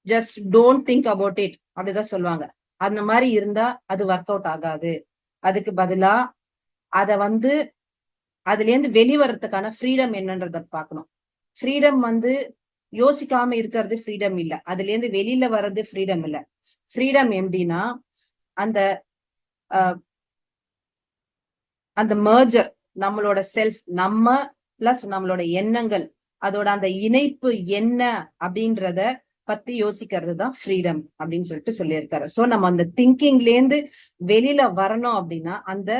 just don't think about it அப்படிதான் சொல்லுவாங்க. அந்த மாதிரி இருந்தா அது ஒர்க் அவுட் ஆகாது. அதுக்கு பதிலா அத வந்து அதுல இருந்து வெளிவரத்துக்கான ஃப்ரீடம் என்னன்றத பார்க்கணும். ஃப்ரீடம் வந்து யோசிக்காம இருக்கிறது ஃப்ரீடம் இல்ல, அதுல இருந்து வெளியில வர்றது ஃப்ரீடம் இல்ல. ஃப்ரீடம் எப்படின்னா அந்த அந்த மர்ஜர், நம்மளோட செல்ஃப், நம்ம பிளஸ் நம்மளோட எண்ணங்கள், அதோட அந்த இணைப்பு என்ன அப்படின்றத பத்தி யோசிக்கிறது தான் ஃப்ரீடம் அப்படின்னு சொல்லிட்டு சொல்லியிருக்காரு. சோ நம்ம அந்த திங்கிங்ல இருந்து வெளியில வரணும் அப்படின்னா அந்த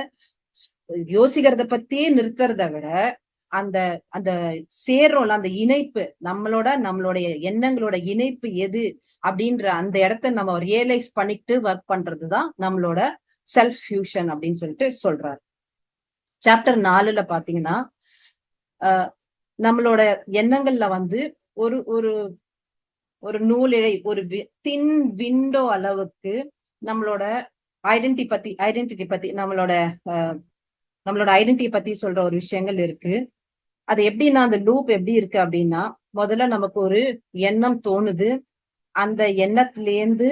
யோசிக்கிறத பத்தியே நிறுத்துறத விட அந்த அந்த சேர்றோம்ல அந்த இணைப்பு, நம்மளுடைய எண்ணங்களோட இணைப்பு எது அப்படின்ற அந்த இடத்த நம்ம ரியலைஸ் பண்ணிட்டு ஒர்க் பண்றதுதான் நம்மளோட செல்ஃப் ஃபியூஷன் அப்படின்னு சொல்லிட்டு சொல்றாரு. சாப்டர் 4ல பாத்தீங்கன்னா நம்மளோட எண்ணங்கள்ல வந்து ஒரு ஒரு ஒரு நூலிழை, ஒரு தின் விண்டோ அளவுக்கு நம்மளோட ஐடென்டிட்டி பத்தி நம்மளோட ஐடென்டிட்டி பத்தி சொல்ற ஒரு விஷயங்கள் இருக்கு. அது எப்படின்னா அந்த லூப் எப்படி இருக்கு அப்படின்னா, முதல்ல நமக்கு ஒரு எண்ணம் தோணுது, அந்த எண்ணத்திலேருந்து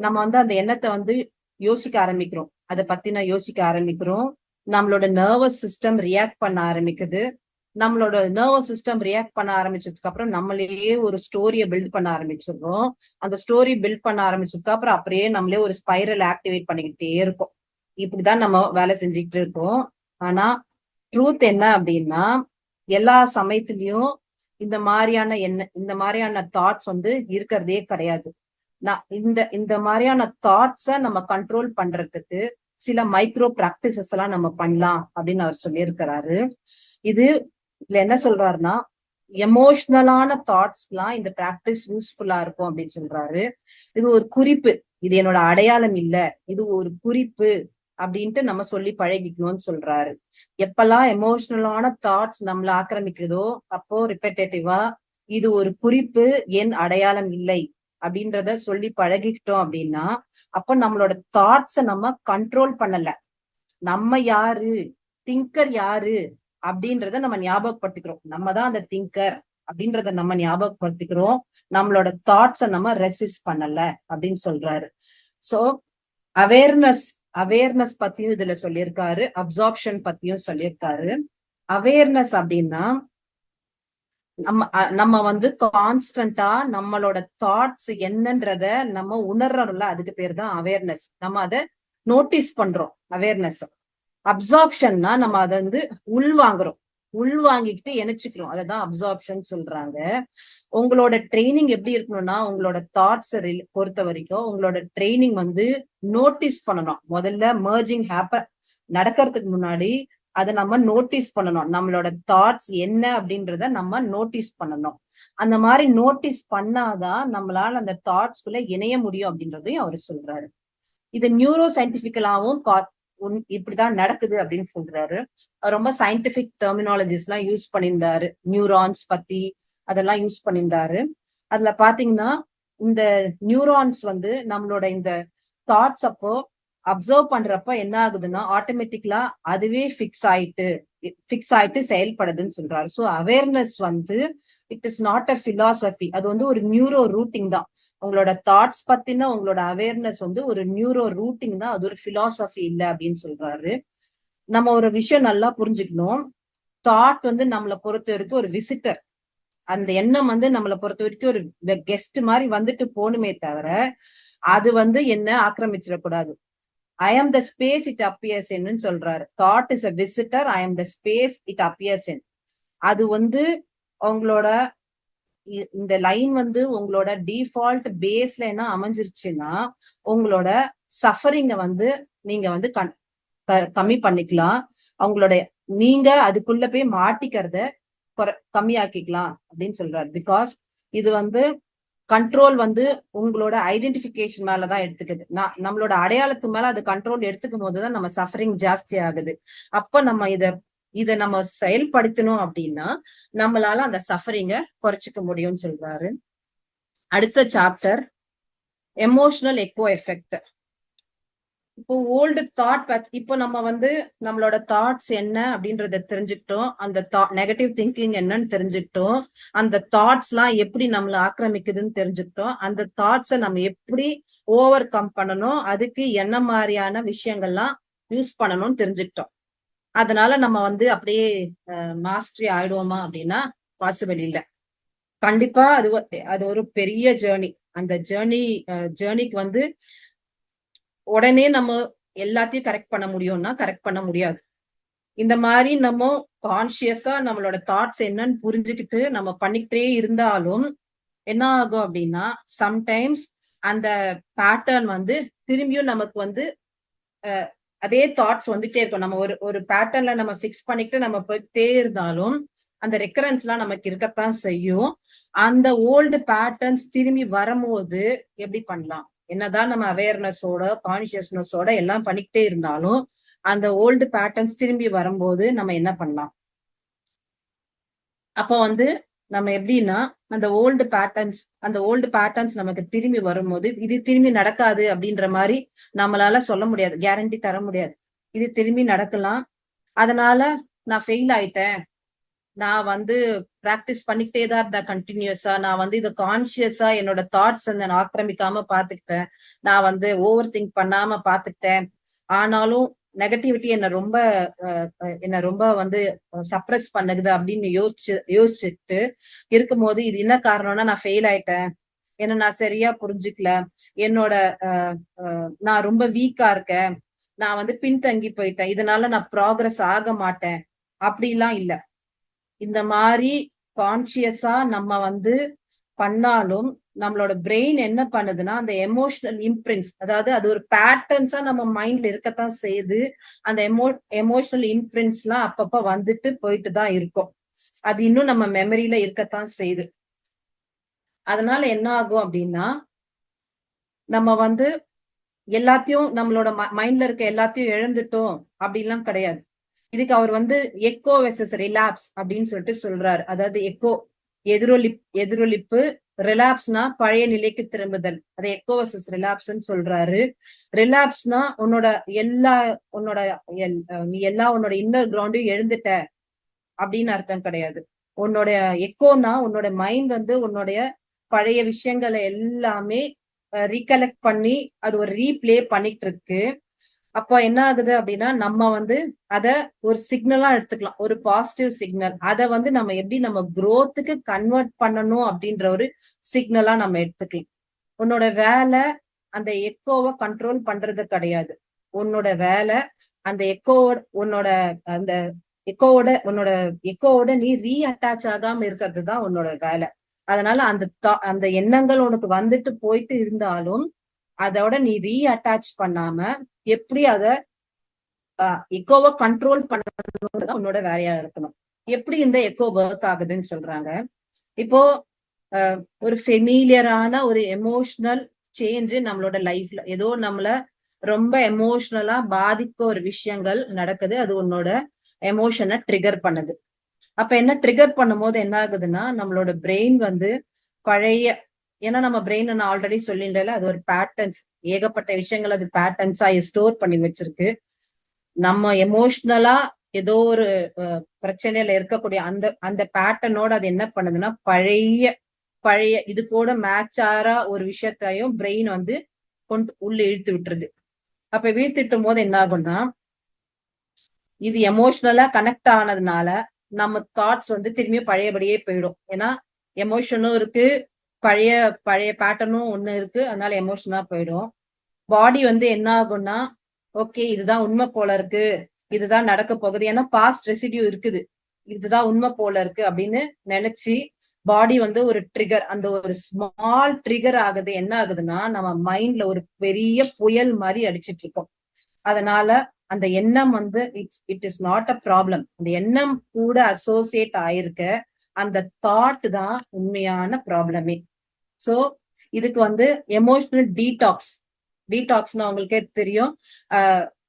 நம்ம வந்து அந்த எண்ணத்தை வந்து யோசிக்க ஆரம்பிக்கிறோம், அதை பத்தின யோசிக்க ஆரம்பிக்கிறோம். நம்மளோட நர்வஸ் சிஸ்டம் ரியாக்ட் பண்ண ஆரம்பிக்குது. நம்மளோட நர்வஸ் சிஸ்டம் ரியாக்ட் பண்ண ஆரம்பிச்சதுக்கு அப்புறம் நம்மளையே ஒரு ஸ்டோரியை பில்ட் பண்ண ஆரம்பிச்சிடுறோம். அந்த ஸ்டோரி பில்ட் பண்ண ஆரம்பிச்சதுக்கு அப்புறம் அப்படியே நம்மளே ஒரு ஸ்பைரல் ஆக்டிவேட் பண்ணிக்கிட்டே இருக்கும். இப்படிதான் நம்ம வேலை செஞ்சுக்கிட்டு இருக்கோம். ஆனா ட்ரூத் என்ன அப்படின்னா எல்லா சமயத்திலயும் இந்த மாதிரியான தாட்ஸ் வந்து இருக்கிறதே கிடையாது. இந்த மாதிரியான தாட்ஸ நம்ம கண்ட்ரோல் பண்றதுக்கு சில மைக்ரோ பிராக்டிசஸ் எல்லாம் நம்ம பண்ணலாம் அப்படின்னு அவர் சொல்லியிருக்கிறாரு. இதுல என்ன சொல்றாருன்னா எமோஷனலான தாட்ஸ் எல்லாம் இந்த பிராக்டிஸ் யூஸ்ஃபுல்லா இருக்கும் அப்படின்னு சொல்றாரு. இது ஒரு குறிப்பு, இது என்னோட அடையாளம் இல்ல, இது ஒரு குறிப்பு அப்படின்ட்டு நம்ம சொல்லி பழகிக்கணும்னு சொல்றாரு. எப்பெல்லாம் எமோஷனலான தாட்ஸ் நம்மள ஆக்கிரமிக்குதோ அப்போ ரிப்பெட்டேட்டிவா இது ஒரு குறிப்பு, என் அடையாளம் இல்லை அப்படின்றத சொல்லி பழகிக்கிட்டோம் அப்படின்னா அப்ப நம்மளோட தாட்ஸ நம்ம கண்ட்ரோல் பண்ணல. நம்ம யாரு, திங்கர் யாரு அப்படின்றத நம்ம ஞாபகப்படுத்திக்கிறோம். நம்ம தான் அந்த திங்கர் அப்படின்றத நம்ம ஞாபகப்படுத்திக்கிறோம். நம்மளோட தாட்ஸ நம்ம ரெசிஸ்ட் பண்ணல அப்படின்னு சொல்றாரு. சோ அவேர்னஸ் பத்தியும் இதுல சொல்லியிருக்காரு, அப்சார்ப்ஷன் பத்தியும் சொல்லியிருக்காரு. அவேர்னஸ் அப்படின்னா நம்ம வந்து கான்ஸ்டன்டா நம்மளோட தாட்ஸ் என்னன்றத நம்ம உணர்றோம்ல, அதுக்கு பேர் தான் அவேர்னஸ். நம்ம அதை நோட்டீஸ் பண்றோம் அவேர்னஸ். அப்சார்ப்ஷன்னா நம்ம அதை வந்து உள்வாங்கிக்கிட்டு இணைச்சுக்கிறோம், அததான் அப்சார்ப்ஷன் சொல்றாங்க. உங்களோட ட்ரைனிங் எப்படி இருக்கணும்னா உங்களோட தாட்ஸ் பொறுத்த வரைக்கும் உங்களோட ட்ரைனிங் வந்து நோட்டீஸ் பண்ணணும். முதல்ல மர்ஜிங் நடக்கிறதுக்கு முன்னாடி அதை நம்ம நோட்டீஸ் பண்ணணும். நம்மளோட தாட்ஸ் என்ன அப்படின்றத நம்ம நோட்டீஸ் பண்ணணும். அந்த மாதிரி நோட்டீஸ் பண்ணாதான் நம்மளால அந்த தாட்ஸ்குள்ள இணைய முடியும் அப்படின்றதையும் அவர் சொல்றாரு. இது நியூரோ சயின்டிபிக்கலாவும் இப்படிதான் நடக்குது அப்படின்னு சொல்றாரு. ரொம்ப சயின்டிபிக் டெர்மினாலஜிஸ் எல்லாம் யூஸ் பண்ணியிருந்தாரு, நியூரான்ஸ் பத்தி அதெல்லாம் யூஸ் பண்ணியிருந்தாரு. அதுல பாத்தீங்கன்னா இந்த நியூரான்ஸ் வந்து நம்மளோட இந்த தாட்ஸ் அப்போ அப்சர்வ் பண்றப்ப என்ன ஆகுதுன்னா ஆட்டோமேட்டிக்கலா அதுவே ஃபிக்ஸ் ஆயிட்டு செயல்படுதுன்னு சொல்றாரு. சோ அவேர்னஸ் வந்து it is not a philosophy, அது வந்து ஒரு நியூரோ ரூட்டிங் தான். உங்களோட தாட்ஸ் பத்தின உங்களோட அவேர்னஸ் வந்து ஒரு நியூரோ ரூட்டிங் தான், அது ஒரு பிலாசபி இல்ல அப்படின்னு சொல்றாரு. நம்ம ஒரு விஷயம் நல்லா புரிஞ்சுக்கணும். தாட் வந்து நம்மளை பொறுத்த வரைக்கும் ஒரு விசிட்டர். அந்த எண்ணம் வந்து நம்மளை பொறுத்த வரைக்கும் ஒரு கெஸ்ட் மாதிரி வந்துட்டு போகணுமே தவிர அது வந்து என்ன ஆக்கிரமிச்சிடக்கூடாது. ஐ ஆம் த ஸ்பேஸ் இட் அப்பியர்ஸ் இன்னு சொல்றாரு. தாட் இஸ் அ விசிட்டர், ஐ ஆம் த ஸ்பேஸ் இட் அப்பியர்ஸ் இன். அது வந்து உங்களோட இந்த லைன் வந்து உங்களோட டிஃபால்ட் பேஸ்ல என்ன அமைஞ்சிருச்சுன்னா உங்களோட சஃபரிங்க வந்து நீங்க வந்து கம்மி பண்ணிக்கலாம். அவங்களுடைய நீங்க அதுக்குள்ள போய் மாட்டிக்கிறத கம்மியாக்கிக்கலாம் அப்படின்னு சொல்றாரு. பிகாஸ் இது வந்து கண்ட்ரோல் வந்து உங்களோட ஐடென்டிபிகேஷன் மேலதான் எடுத்துக்குது. நம்மளோட அடையாளத்து மேல அது கண்ட்ரோல் எடுத்துக்கும் போதுதான் நம்ம சஃபரிங் ஜாஸ்தி ஆகுது. அப்ப நம்ம இத நம்ம செயல்படுத்தணும் அப்படின்னா நம்மளால அந்த சஃபரிங்க குறைச்சிக்க முடியும்னு சொல்றாரு. அடுத்த சாப்டர் எமோஷனல் எக்கோ எஃபெக்ட். இப்போ ஓல்டு தாட் இப்போ நம்ம வந்து நம்மளோட தாட்ஸ் என்ன அப்படின்றத தெரிஞ்சுக்கிட்டோம். அந்த நெகட்டிவ் திங்கிங் என்னன்னு தெரிஞ்சுக்கிட்டோம். அந்த தாட்ஸ் எல்லாம் எப்படி நம்மள ஆக்கிரமிக்குதுன்னு தெரிஞ்சுக்கிட்டோம். அந்த தாட்ஸை நம்ம எப்படி ஓவர் கம் பண்ணணும், அதுக்கு என்ன மாதிரியான விஷயங்கள்லாம் யூஸ் பண்ணணும்னு தெரிஞ்சுக்கிட்டோம். அதனால நம்ம வந்து அப்படியே மாஸ்டரி ஆயிடுவோமா அப்படின்னா பாசிபிள் இல்லை. கண்டிப்பா அது ஒரு பெரிய ஜேர்னி. அந்த ஜேர்னிக்கு வந்து உடனே நம்ம எல்லாத்தையும் கரெக்ட் பண்ண முடியும்னா கரெக்ட் பண்ண முடியாது. இந்த மாதிரி நம்ம கான்சியஸா நம்மளோட தாட்ஸ் என்னன்னு புரிஞ்சுக்கிட்டு நம்ம பண்ணிக்கிட்டே இருந்தாலும் என்ன ஆகும் அப்படின்னா சம்டைம்ஸ் அந்த பேட்டர்ன் வந்து திரும்பியும் நமக்கு வந்து அதே தாட்ஸ் வந்துட்டே இருக்கும். நம்ம ஒரு பேட்டர்ன்ல நம்ம பிக்ஸ் பண்ணிக்கிட்டு நம்ம போயிட்டே இருந்தாலும் அந்த ரெக்கரன்ஸ் எல்லாம் நமக்கு இருக்கத்தான் செய்யும். அந்த ஓல்டு பேட்டர்ன்ஸ் திரும்பி வரும்போது எப்படி பண்ணலாம்? என்னதான் நம்ம அவேர்னஸோட கான்சியஸ்னஸோட எல்லாம் பண்ணிக்கிட்டே இருந்தாலும் அந்த ஓல்டு பேட்டர்ன்ஸ் திரும்பி வரும்போது நம்ம என்ன பண்ணலாம்? அப்ப வந்து நம்ம எப்படின்னா அந்த ஓல்டு பேட்டர்ன்ஸ் நமக்கு திரும்பி வரும்போது இது திரும்பி நடக்காது அப்படின்ற மாதிரி நம்மளால சொல்ல முடியாது, கேரண்டி தர முடியாது. இது திரும்பி நடக்கலாம். அதனால நான் ஃபெயில் ஆயிட்டேன், நான் வந்து பிராக்டிஸ் பண்ணிக்கிட்டே தான் இருந்தேன் கண்டினியூஸா, நான் வந்து இதை கான்சியஸா என்னோட தாட்ஸ் வந்து நான் ஆக்கிரமிக்காம பாத்துக்கிட்டேன், நான் வந்து ஓவர் திங்க் பண்ணாம பாத்துக்கிட்டேன். ஆனாலும் நெகட்டிவிட்டி என்ன ரொம்ப வந்து சப்ரஸ் பண்ணுது அப்படின்னு யோசிச்சுட்டு இருக்கும்போது இது என்ன காரணம்னா நான் ஃபெயில் ஆயிட்டேன், என்ன நான் சரியா புரிஞ்சுக்கல, என்னோட நான் ரொம்ப வீக்கா இருக்கேன், நான் வந்து பின்தங்கி போயிட்டேன், இதனால நான் ப்ராக்ரஸ் ஆக மாட்டேன் அப்படிலாம் இல்ல. இந்த மாதிரி கான்சியஸா நம்ம வந்து பண்ணாலும் நம்மளோட பிரெயின் என்ன பண்ணுதுன்னா அந்த எமோஷனல் இம்ப்ரிண்ட்ஸ், அதாவது அது ஒரு பேட்டர்ன்ஸா நம்ம மைண்ட்ல இருக்கத்தான் செய்யுது. அந்த எமோஷனல் இம்ப்ரிண்ட்ஸ் எல்லாம் அப்பப்ப வந்துட்டு போயிட்டு தான் இருக்கும். அது இன்னும் நம்ம மெமரியில இருக்கத்தான் செய்யுது. அதனால என்ன ஆகும் அப்படின்னா நம்ம வந்து எல்லாத்தையும் நம்மளோட மைண்ட்ல இருக்க எல்லாத்தையும் இழந்துட்டோம் அப்படின்லாம் கிடையாது. இதுக்கு அவர் வந்து எக்கோ வெர்சஸ் ரிலாப்ஸ் அப்படின்னு சொல்லிட்டு சொல்றாரு. அதாவது எக்கோ எதிரொலிப்பு, ரிலாப்ஸ்னா பழைய நிலைக்கு திரும்புதல். அது எக்கோ வெர்சஸ் ரிலாப்ஸ்ன்னு சொல்றாரு. ரிலாப்ஸ்னா நீ உன்னோட இன்னர் கிரவுண்டையும் எழுந்துட்ட அப்படின்னு அர்த்தம் கிடையாது. உன்னோட எக்கோனா உன்னோட மைண்ட் வந்து உன்னுடைய பழைய விஷயங்களை எல்லாமே ரீகலெக்ட் பண்ணி அது ஒரு ரீப்ளே பண்ணிட்டு இருக்கு. அப்ப என்ன ஆகுது அப்படின்னா நம்ம வந்து அத ஒரு சிக்னலா எடுத்துக்கலாம், ஒரு பாசிட்டிவ் சிக்னல். அத வந்து நம்ம எப்படி நம்ம குரோத்துக்கு கன்வெர்ட் பண்ணணும் அப்படின்ற ஒரு சிக்னலா நம்ம எடுத்துக்கலாம். உன்னோட வேலை அந்த எக்கோவை கண்ட்ரோல் பண்றது கிடையாது. உன்னோட வேலை அந்த அந்த எக்கோவோட நீ ரீஅட்டாச் ஆகாம இருக்கிறது தான் உன்னோட வேலை. அதனால அந்த எண்ணங்கள் உனக்கு வந்துட்டு போயிட்டு இருந்தாலும் அதோட நீ ரீஅட்டாச் பண்ணாம எப்படி அத எக்கோவை கண்ட்ரோல் பண்ணணும் உன்னோட வேலையா இருக்கணும். எப்படி இந்த எக்கோ ஒர்க் ஆகுதுன்னு சொல்றாங்க. இப்போ ஒரு ஃபெமிலியரான ஒரு எமோஷனல் சேஞ்ச் நம்மளோட லைஃப்ல ஏதோ நம்மள ரொம்ப எமோஷனலா பாதிக்க ஒரு விஷயங்கள் நடக்குது, அது உன்னோட எமோஷனை ட்ரிகர் பண்ணுது. அப்ப என்ன ட்ரிகர் பண்ணும் போது என்ன ஆகுதுன்னா நம்மளோட பிரெயின் வந்து பழைய, ஏன்னா நம்ம பிரெயின் நான் ஆல்ரெடி சொல்லிட்டேன்ல அது ஒரு பேட்டர்ன்ஸ், ஏகப்பட்ட விஷயங்கள் அது பேட்டர்ன்ஸா ஸ்டோர் பண்ணி வச்சிருக்கு. நம்ம எமோஷனலா ஏதோ ஒரு பிரச்சனையில இருக்கக்கூடிய அந்த அந்த பேட்டர்னோட அது என்ன பண்ணுதுன்னா பழைய இது கூட மேட்ச் ஆற ஒரு விஷயத்தையும் பிரெயின் வந்து கொண்டு உள்ள இழுத்து விட்டுருது. அப்ப வீழ்த்திட்டும் போது என்ன ஆகும்னா, இது எமோஷனலா கனெக்ட் ஆனதுனால நம்ம தாட்ஸ் வந்து திரும்பியும் பழையபடியே போயிடும். ஏன்னா எமோஷனும் இருக்கு, பழைய பழைய பேட்டர்னும் ஒண்ணு இருக்கு, அதனால எமோஷனா போயிடும். பாடி வந்து என்ன ஆகும்னா, ஓகே இதுதான் உண்மை போல இருக்கு, இதுதான் நடக்க போகுது, ஏன்னா பாஸ்ட் ரெசிடியூ இருக்குது, இதுதான் உண்மை போல இருக்கு அப்படின்னு நினைச்சு பாடி வந்து ஒரு ட்ரிகர், அந்த ஒரு ஸ்மால் ட்ரிகர் ஆகுது. என்ன ஆகுதுன்னா, நம்ம மைண்ட்ல ஒரு பெரிய புயல் மாதிரி அடிச்சிட்டு இருக்கோம். அதனால அந்த எண்ணம் வந்து it is not a problem. அந்த எண்ணம் கூட அசோசியேட் ஆயிருக்க அந்த தாட் தான் உண்மையான ப்ராப்ளமே. சோ இதுக்கு வந்து எமோஷனல் டீடாக்ஸ்னா உங்களுக்கே தெரியும்.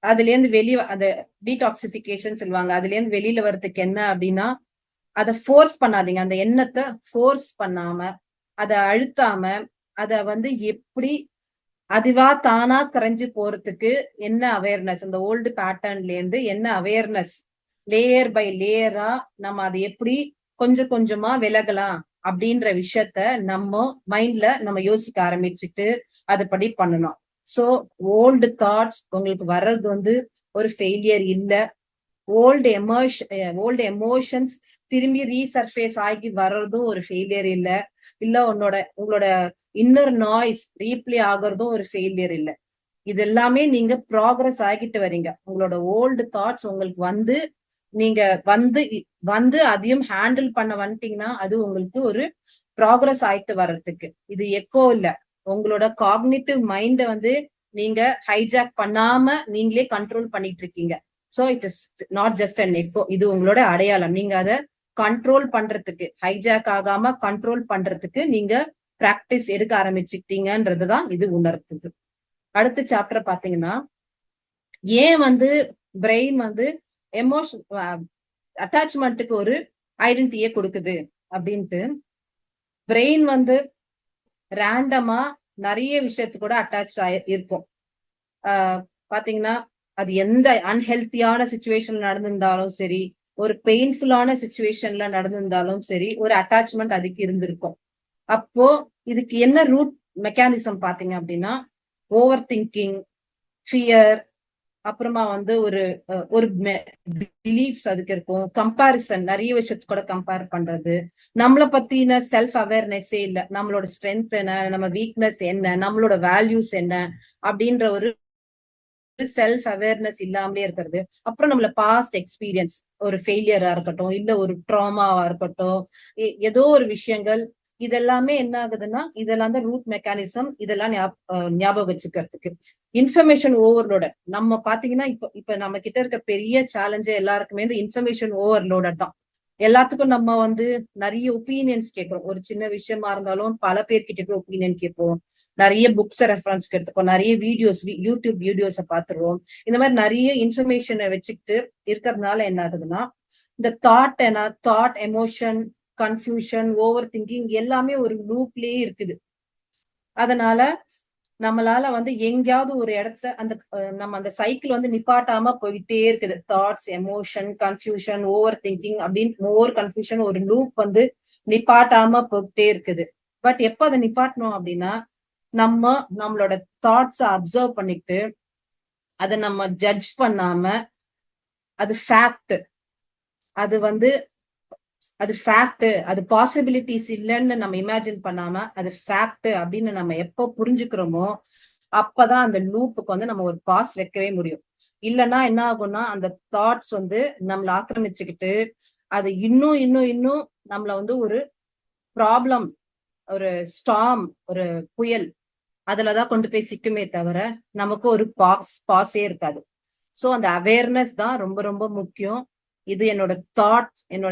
அதுல இருந்து வெளியே அந்த டீடாக்சிபிகேஷன் சொல்லுவாங்க. அதுல இருந்து வெளியில வர்றதுக்கு என்ன அப்படின்னா, அதை ஃபோர்ஸ் பண்ணாதீங்க. அந்த எண்ணத்தை ஃபோர்ஸ் பண்ணாம, அதை அழுத்தாம, அத வந்து எப்படி அதுவா தானா கரைஞ்சு போறதுக்கு என்ன அவேர்னஸ், அந்த ஓல்டு பேட்டர்ன்ல இருந்து என்ன அவேர்னஸ், லேயர் பை லேயரா நம்ம அதை எப்படி கொஞ்சம் கொஞ்சமா விலகலாம் அப்படின்ற விஷயத்த நம்ம மைண்ட்ல நம்ம யோசிக்க ஆரம்பிச்சுட்டு அதுபடி பண்ணணும். சோ ஓல்டு தாட்ஸ் உங்களுக்கு வர்றது வந்து ஒரு ஃபெயிலியர் இல்ல. ஓல்டு எமோஷன்ஸ் திரும்பி ரீசர்ஃபேஸ் ஆகி வர்றதும் ஒரு ஃபெயிலியர் இல்ல. இல்ல உங்களோட இன்னர் நாய்ஸ் ரீப்ளே ஆகுறதும் ஒரு ஃபெயிலியர் இல்ல. இது எல்லாமே நீங்க ப்ராக்ரஸ் ஆகிட்டு வரீங்க. உங்களோட ஓல்டு தாட்ஸ் உங்களுக்கு வந்து நீங்க வந்து வந்து அதையும் ஹேண்டில் பண்ண வந்துட்டீங்கன்னா அது உங்களுக்கு ஒரு ப்ராக்ரஸ் ஆயிட்டு வர்றதுக்கு. இது எக்கோ இல்ல. உங்களோட காக்னிட்டிவ் மைண்ட வந்து நீங்க ஹைஜாக் பண்ணாம நீங்களே கண்ட்ரோல் பண்ணிட்டு இருக்கீங்க. So it is not just an echo. இது உங்களோட அடையாளம். நீங்க அதை கண்ட்ரோல் பண்றதுக்கு, ஹைஜாக் ஆகாம கண்ட்ரோல் பண்றதுக்கு நீங்க பிராக்டிஸ் எடுக்க ஆரம்பிச்சுட்டீங்கன்றதுதான் இது உணர்த்துது. அடுத்த சாப்டர் பாத்தீங்கன்னா, ஏன் வந்து பிரெயின் வந்து எமோஷன் அட்டாச்மெண்ட்டுக்கு ஒரு ஐடென்டிட்டியே கொடுக்குது அப்படின்ட்டு. பிரெயின் வந்து ரேண்டமா நிறைய விஷயத்து கூட அட்டாச் இருக்கும். பாத்தீங்கன்னா அது எந்த அன்ஹெல்த்தியான சுச்சுவேஷன்ல நடந்திருந்தாலும் சரி, ஒரு பெயின்ஃபுல்லான சுச்சுவேஷன்ல நடந்திருந்தாலும் சரி, ஒரு அட்டாச்மெண்ட் அதுக்கு இருந்திருக்கும். அப்போ இதுக்கு என்ன ரூட் மெக்கானிசம் பாத்தீங்க அப்படின்னா, ஓவர் திங்கிங், ஃபியர், அப்புறமா வந்து ஒரு ஒரு பிலீஃப்ஸ் அதுக்கு இருக்கும். கம்பாரிசன், நிறைய விஷயத்து கூட கம்பேர் பண்றது. நம்மளை பத்தின செல்ஃப் அவேர்னஸே இல்ல. நம்மளோட ஸ்ட்ரென்த் என்ன, நம்ம வீக்னஸ் என்ன, நம்மளோட வேல்யூஸ் என்ன அப்படின்ற ஒரு செல்ஃப் அவேர்னஸ் இல்லாமலே இருக்கிறது. அப்புறம் நம்மள பாஸ்ட் எக்ஸ்பீரியன்ஸ், ஒரு ஃபெயிலியரா இருக்கட்டும், இல்ல ஒரு ட்ராமாவா இருக்கட்டும், ஏதோ ஒரு விஷயங்கள், இதெல்லாமே என்ன ஆகுதுன்னா, இதெல்லாம் தான் ரூட் மெக்கானிசம். இதெல்லாம் ஞாபகம் வச்சுக்கிறதுக்கு. Information overloaded. நம்ம பாத்தீங்கன்னா இப்ப நம்ம கிட்ட இருக்க பெரிய சேலஞ்சே எல்லாருக்குமே இந்த இன்ஃபர்மேஷன் ஓவர்லோடட் தான். எல்லாத்துக்கும் நம்ம வந்து நிறைய ஒப்பீனியன்ஸ் கேட்கிறோம். ஒரு சின்ன விஷயமா இருந்தாலும் பல பேர்கிட்ட போய் ஒப்பீனியன் கேட்போம். நிறைய புக்ஸ் ரெஃபரன்ஸ் எடுத்துப்போம், நிறைய வீடியோஸ், யூடியூப் வீடியோஸை பார்த்துருவோம். இந்த மாதிரி நிறைய இன்ஃபர்மேஷனை வச்சுக்கிட்டு இருக்கிறதுனால என்ன ஆகுதுன்னா, இந்த thought, emotion, confusion, over thinking எல்லாமே ஒரு லூப்லயே இருக்குது. அதனால நம்மளால வந்து எங்கேயாவது ஒரு இடத்த அந்த நம்ம அந்த சைக்கிள் வந்து நிப்பாட்டாம போயிட்டே இருக்குது. Thoughts, emotion, confusion, over thinking அப்படின்னு ஓவர் கன்ஃபியூஷன், ஒரு லூப் வந்து நிப்பாட்டாம போயிட்டே இருக்குது. பட் எப்ப அதை நிப்பாட்டணும் அப்படின்னா, நம்மளோட தாட்ஸ அப்சர்வ் பண்ணிட்டு அதை நம்ம ஜட்ஜ் பண்ணாம, அது ஃபேக்ட், அது ஃபேக்ட், அது பாசிபிலிட்டிஸ் இல்லைன்னு நம்ம இமேஜின் பண்ணாம அது ஃபேக்ட் அப்படின்னு நம்ம எப்போ புரிஞ்சுக்கிறோமோ அப்பதான் அந்த லூப்புக்கு வந்து நம்ம ஒரு பாஸ் வைக்கவே முடியும். இல்லைன்னா என்ன ஆகும்னா, அந்த தாட்ஸ் வந்து நம்மள ஆக்கிரமிச்சுக்கிட்டு அது இன்னும் இன்னும் இன்னும் நம்மள வந்து ஒரு ப்ராப்ளம், ஒரு ஸ்டார்ம், ஒரு புயல், அதுலதான் கொண்டு போய் சிக்குமே தவிர நமக்கு ஒரு பாஸே இருக்காது. சோ அந்த அவேர்னஸ் தான் ரொம்ப ரொம்ப முக்கியம். இது என்னோட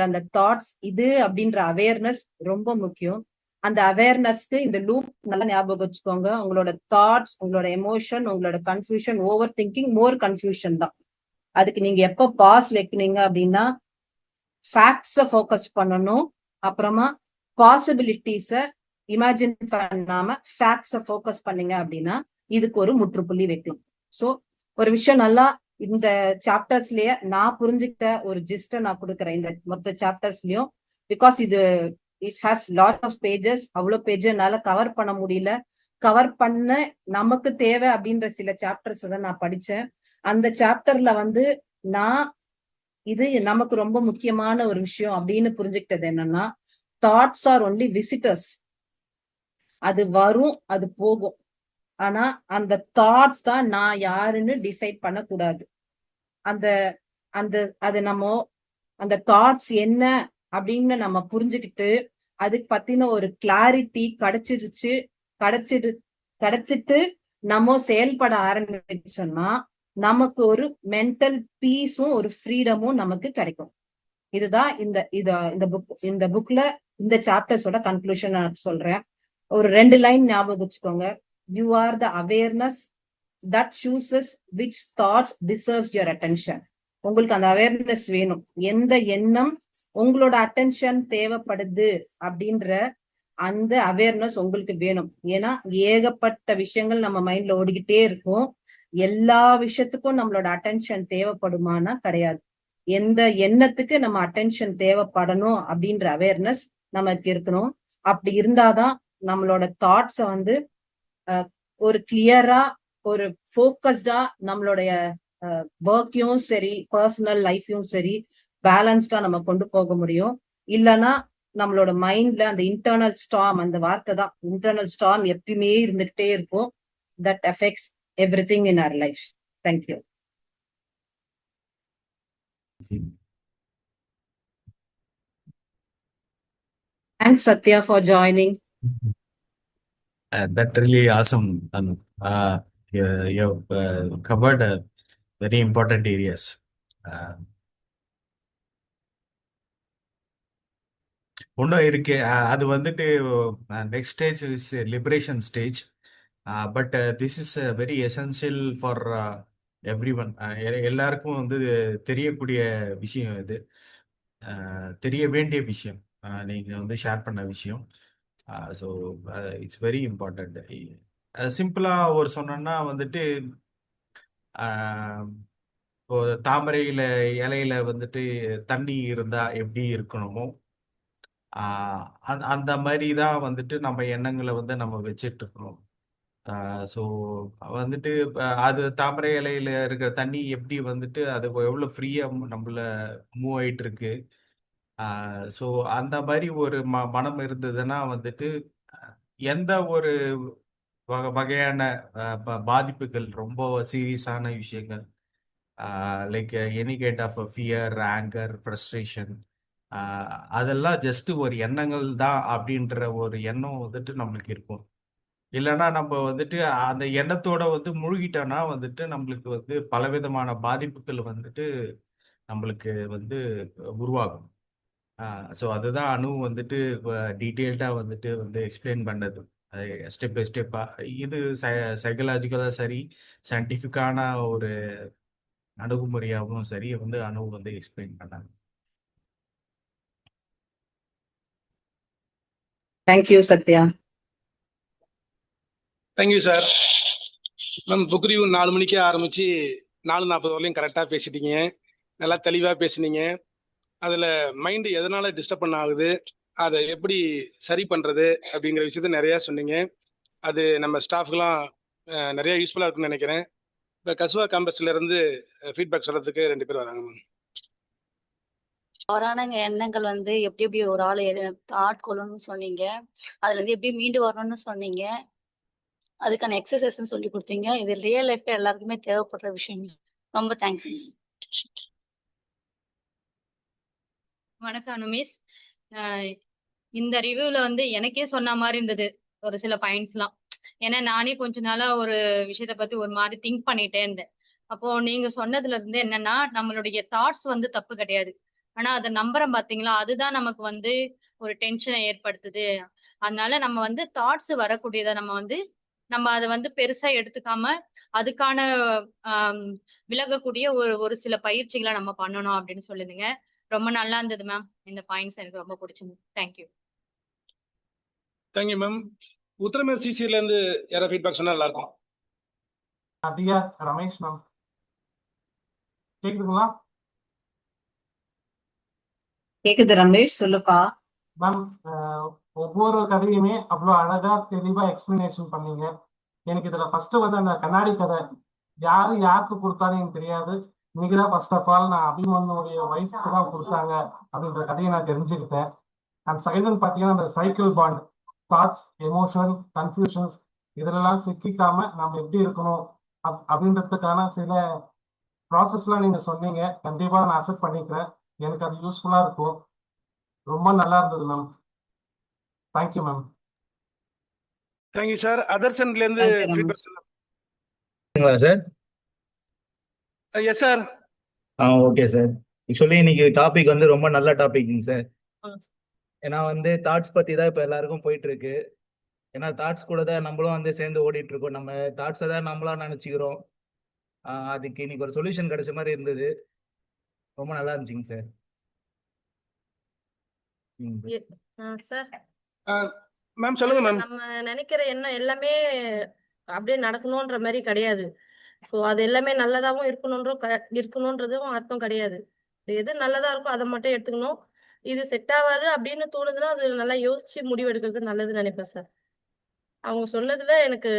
அந்த தாட்ஸ் இது அப்படின்ற அவேர்னஸ் ரொம்ப முக்கியம். அந்த அவேர்னஸ்க்கு இந்த லூப் நல்லா ஞாபகம் வச்சுக்கோங்க. உங்களோட தாட்ஸ், உங்களோட எமோஷன், உங்களோட கன்ஃபியூஷன், ஓவர் திங்கிங், மோர் கன்ஃபியூஷன் தான். அதுக்கு நீங்க எப்ப பாஸ் வைக்கிறீங்க அப்படின்னா, ஃபேக்ட்ஸ ஃபோக்கஸ் பண்ணணும். அப்புறமா பாசிபிலிட்டிஸ இமேஜின் பண்ணாம ஃபேக்ட்ஸ ஃபோக்கஸ் பண்ணீங்க அப்படின்னா இதுக்கு ஒரு முற்றுப்புள்ளி வைக்கலாம். சோ ஒரு விஷயம் நல்லா இந்த சாப்டர்ஸ்லயே நான் புரிஞ்சுக்கிட்ட ஒரு ஜிஸ்ட நான் கொடுக்குறேன் இந்த மொத்த சாப்டர்ஸ்லயும். Because it has lot of pages. அவ்வளோ பேஜ் என்னால கவர் பண்ண முடியல. கவர் பண்ண நமக்கு தேவை அப்படின்ற சில சாப்டர்ஸ் தான் நான் படிச்சேன். அந்த சாப்டர்ல வந்து நான் இது நமக்கு ரொம்ப முக்கியமான ஒரு விஷயம் அப்படின்னு புரிஞ்சுக்கிட்டது என்னன்னா, தாட்ஸ் ஆர் ஒன்லி விசிட்டர்ஸ். அது வரும், அது போகும். ஆனா அந்த தாட்ஸ் தான் நான் யாருன்னு டிசைட் பண்ணக்கூடாது. அந்த அந்த அது நம்ம அந்த தாட்ஸ் என்ன அப்படின்னு நம்ம புரிஞ்சுக்கிட்டு அதுக்கு பத்தின ஒரு கிளாரிட்டி கிடைச்சிட்டு நம்ம செயல்பட ஆரம்பிச்சோம்னா நமக்கு ஒரு மென்டல் பீஸும் ஒரு ஃப்ரீடமும் நமக்கு கிடைக்கும். இதுதான் இந்த புக்ல இந்த சாப்டர்ஸோட கன்க்ளூஷன் நான் சொல்றேன். ஒரு 2 லைன் ஞாபகம் வச்சுக்கோங்க. You are the awareness that சூசஸ் which thoughts deserves your attention. உங்களுக்கு அந்த அவேர்னஸ் வேணும். எந்த எண்ணம் உங்களோட அட்டென்ஷன் தேவைப்படுது அப்படின்ற அந்த அவேர்னஸ் உங்களுக்கு வேணும். ஏன்னா ஏகப்பட்ட விஷயங்கள் நம்ம மைண்ட்ல ஓடிக்கிட்டே இருக்கும். எல்லா விஷயத்துக்கும் நம்மளோட அட்டென்ஷன் தேவைப்படுமானா கிடையாது. எந்த எண்ணத்துக்கு நம்ம அட்டென்ஷன் தேவைப்படணும் அப்படின்ற அவேர்னஸ் நமக்கு இருக்கணும். அப்படி இருந்தாதான் நம்மளோட தாட்ஸ வந்து ஒரு கிளியரா ஒரு ஃபோக்கஸ்டா நம்மளுடைய ஒர்க்கையும் சரி பர்சனல் லைஃபையும் சரி பேலன்ஸ்டா நம்ம கொண்டு போக முடியும். இல்லைன்னா நம்மளோட மைண்ட்ல அந்த இன்டர்னல் ஸ்டார்ம், அந்த வார்த்தை தான் இன்டர்னல் ஸ்டார்ம் எப்பயுமே இருந்துகிட்டே இருக்கும். That affects everything in our life. Thank you. Thanks Satya for joining. That really awesome, Anu. You have covered very important areas. ஒன்றும் இருக்கு. அது வந்துட்டு next stage is liberation stage. But this is very essential for every one. எல்லாருக்கும் வந்து தெரியக்கூடிய விஷயம் இது. தெரிய வேண்டிய விஷயம். நீங்கள் வந்து ஷேர் பண்ண விஷயம். So it's very important. சிம்பிளாக ஒரு சொன்னோன்னா வந்துட்டு இப்போ தாமரையில இலையில வந்துட்டு தண்ணி இருந்தா எப்படி இருக்கணுமோ அந்த மாதிரி தான் வந்துட்டு நம்ம எண்ணங்களை வந்து நம்ம வச்சிட்டு இருக்கணும். ஸோ வந்துட்டு அது தாமரை இலையில இருக்கிற தண்ணி எப்படி வந்துட்டு அது எவ்வளோ ஃப்ரீயா நம்மள மூவ் ஆயிட்டு இருக்கு. ஸோ அந்த மாதிரி ஒரு மனம் இருந்ததுன்னா வந்துட்டு எந்த ஒரு வகையான பாதிப்புகள் ரொம்ப சீரியஸான விஷயங்கள் like any kind of fear, anger, frustration, அதெல்லாம் ஜஸ்ட் ஒரு எண்ணங்கள் தான் அப்படின்ற ஒரு எண்ணம் வந்துட்டு நம்மளுக்கு இருக்கும். இல்லைன்னா நம்ம வந்துட்டு அந்த எண்ணத்தோட வந்து மூழ்கிட்டோம்னா வந்துட்டு நம்மளுக்கு வந்து பலவிதமான பாதிப்புகள் வந்துட்டு நம்மளுக்கு வந்து உருவாகும். ஸோ அதுதான் அணு வந்துட்டு டீட்டெயில்டாக வந்துட்டு வந்து எக்ஸ்பிளைன் பண்ணது ஸ்டெப் பை ஸ்டெப்பாக. இது சைக்கலாஜிக்கலாக சரி, சயின்டிஃபிக்கான ஒரு அணுகுமுறையாகவும் சரி வந்து அணு வந்து எக்ஸ்பிளைன் பண்ணாங்க. Thank you Sathya. Thank you sir. Ma'am book review 4 மணிக்கே ஆரம்பிச்சு 4:40 வரலையும் கரெக்டாக பேசிட்டீங்க. நல்லா தெளிவாக பேசுனீங்க. அதில் மைண்டு எதனால டிஸ்டர்ப் பண்ண ஆகுது, அதை எப்படி சரி பண்ணுறது அப்படிங்கிற விஷயத்த நிறையா சொன்னீங்க. அது நம்ம ஸ்டாஃப்கெலாம் நிறையா யூஸ்ஃபுல்லாக இருக்குன்னு நினைக்கிறேன். இப்போ கசுவா கேம்பஸ்லேருந்து ஃபீட்பேக் சொல்கிறதுக்கு 2 பேர் வராங்க மேம். தவறான எண்ணங்கள் வந்து எப்படி எப்படி ஒரு ஆள் ஆட்கொள்ளணும்னு சொன்னீங்க. அதுல இருந்து எப்படி மீண்டு வரணும்னு சொன்னீங்க. அதுக்கான எக்ஸசைஸ் சொல்லி கொடுத்தீங்க. இது ரியல் லைஃப்ல எல்லாருக்குமே தேவைப்படுற விஷயம். ரொம்ப தேங்க்ஸ். வணக்கம் அனுமிஸ். இந்த ரிவ்யூல வந்து எனக்கே சொன்ன மாதிரி இருந்தது ஒரு சில பாயிண்ட்ஸ்லாம். ஏன்னா நானே கொஞ்ச நாளா ஒரு விஷயத்த பத்தி ஒரு மாதிரி திங்க் பண்ணிட்டே இருந்தேன். அப்போ நீங்க சொன்னதுல இருந்து என்னன்னா, நம்மளுடைய தாட்ஸ் வந்து தப்பு கிடையாது. ஆனா அதை நம்புறோம் பாத்தீங்களா, அதுதான் நமக்கு வந்து ஒரு டென்ஷனை ஏற்படுத்துது. அதனால நம்ம வந்து தாட்ஸ் வரக்கூடியதை நம்ம அதை வந்து பெருசா எடுத்துக்காம அதுக்கான விலகக்கூடிய ஒரு சில பயிற்சிகளை நம்ம பண்ணணும் அப்படின்னு சொல்லுதுங்க. ரொம்ப நல்லா இருந்தது மேம். இந்த பாயிண்ட்ஸ் எனக்கு ரொம்ப பிடிச்சிருந்தது. தேங்க்யூ. Thank you ma'am. உத்தரமேர் சிசில இருந்து யாராவது ஃபீட்பேக் சொன்னா நல்லா இருக்கும். அதிகா ரமேஷ் மேம், கேக்குதுங்களா கேக்குது ரமேஷ், சொல்லுப்பா. மேம். ஒவ்வொரு கதையுமே அவ்வளோ அழகா தெளிவா எக்ஸ்பிளனேஷன் பண்ணீங்க. எனக்கு இதுல ஃபர்ஸ்ட் வந்து அந்த கண்ணாடி கதை யாரு யாருக்கு கொடுத்தாலும் எனக்கு தெரியாது. இன்னைக்கு தான் ஃபர்ஸ்ட் ஆஃப் ஆல் நான் அபிமன்யுடைய வயசுக்கு தான் கொடுத்தாங்க அப்படின்ற கதையை நான் தெரிஞ்சுக்கிட்டேன். அண்ட் செகண்ட் ஒன் பார்த்தீங்கன்னா அந்த cycle bond, thoughts, emotion, confusions இதுலலாம் சிக்கிக்காம நம்ம எப்படி இருக்கணும் அப்படின்றதுக்கான சில ப்ராசஸ்லாம் நீங்க சொன்னீங்க. கண்டிப்பா நான் அக்செப்ட் பண்ணிக்கிறேன். எனக்கு அது யூஸ்ஃபுல்லா இருக்கும். ரொம்ப நல்லா இருந்தது ma'am. Thank you ma'am. Thank you sir. அதர்சன்ல இருந்து Thank you, Ramesh. Feedback sir yes sir. Okay sir. Actually இன்னைக்கு டாபிக் வந்து ரொம்ப நல்ல டாபிக்ங்க சார். ஏன்னா வந்து தாட்ஸ் பத்தி தான் இப்போ எல்லாருக்கும் போயிட்டு இருக்கு. ஏன்னா தாட்ஸ் கூட தான் நம்மளும் வந்து சேர்ந்து ஓடிட்டு இருக்கோம். நம்ம தாட்ஸை தான் நம்மளா நினைச்சுக்கிறோம். அதுக்கு இன்னைக்கு ஒரு சொல்யூஷன் கிடைச்ச மாதிரி இருந்தது. ரொம்ப நல்லா இருந்துச்சுங்க சார். சார் மேம் சொல்லுங்க மேம். நம்ம நினைக்கிற எண்ணம் எல்லாமே அப்படியே நடக்கணும்ன்ற மாதிரி கிடையாது. சோ அது எல்லாமே நல்லதாவும் இருக்கணும்ன்றதும் அர்த்தம் கிடையாது. எது நல்லதா இருக்கோ அதை மட்டும் எடுத்துக்கணும். இது செட் ஆகாது அப்படின்னு தோணுதுன்னா அது நல்லா யோசிச்சு முடிவு எடுக்கிறது நல்லதுன்னு நினைப்பேன் சார். அவங்க சொன்னதுல எனக்கு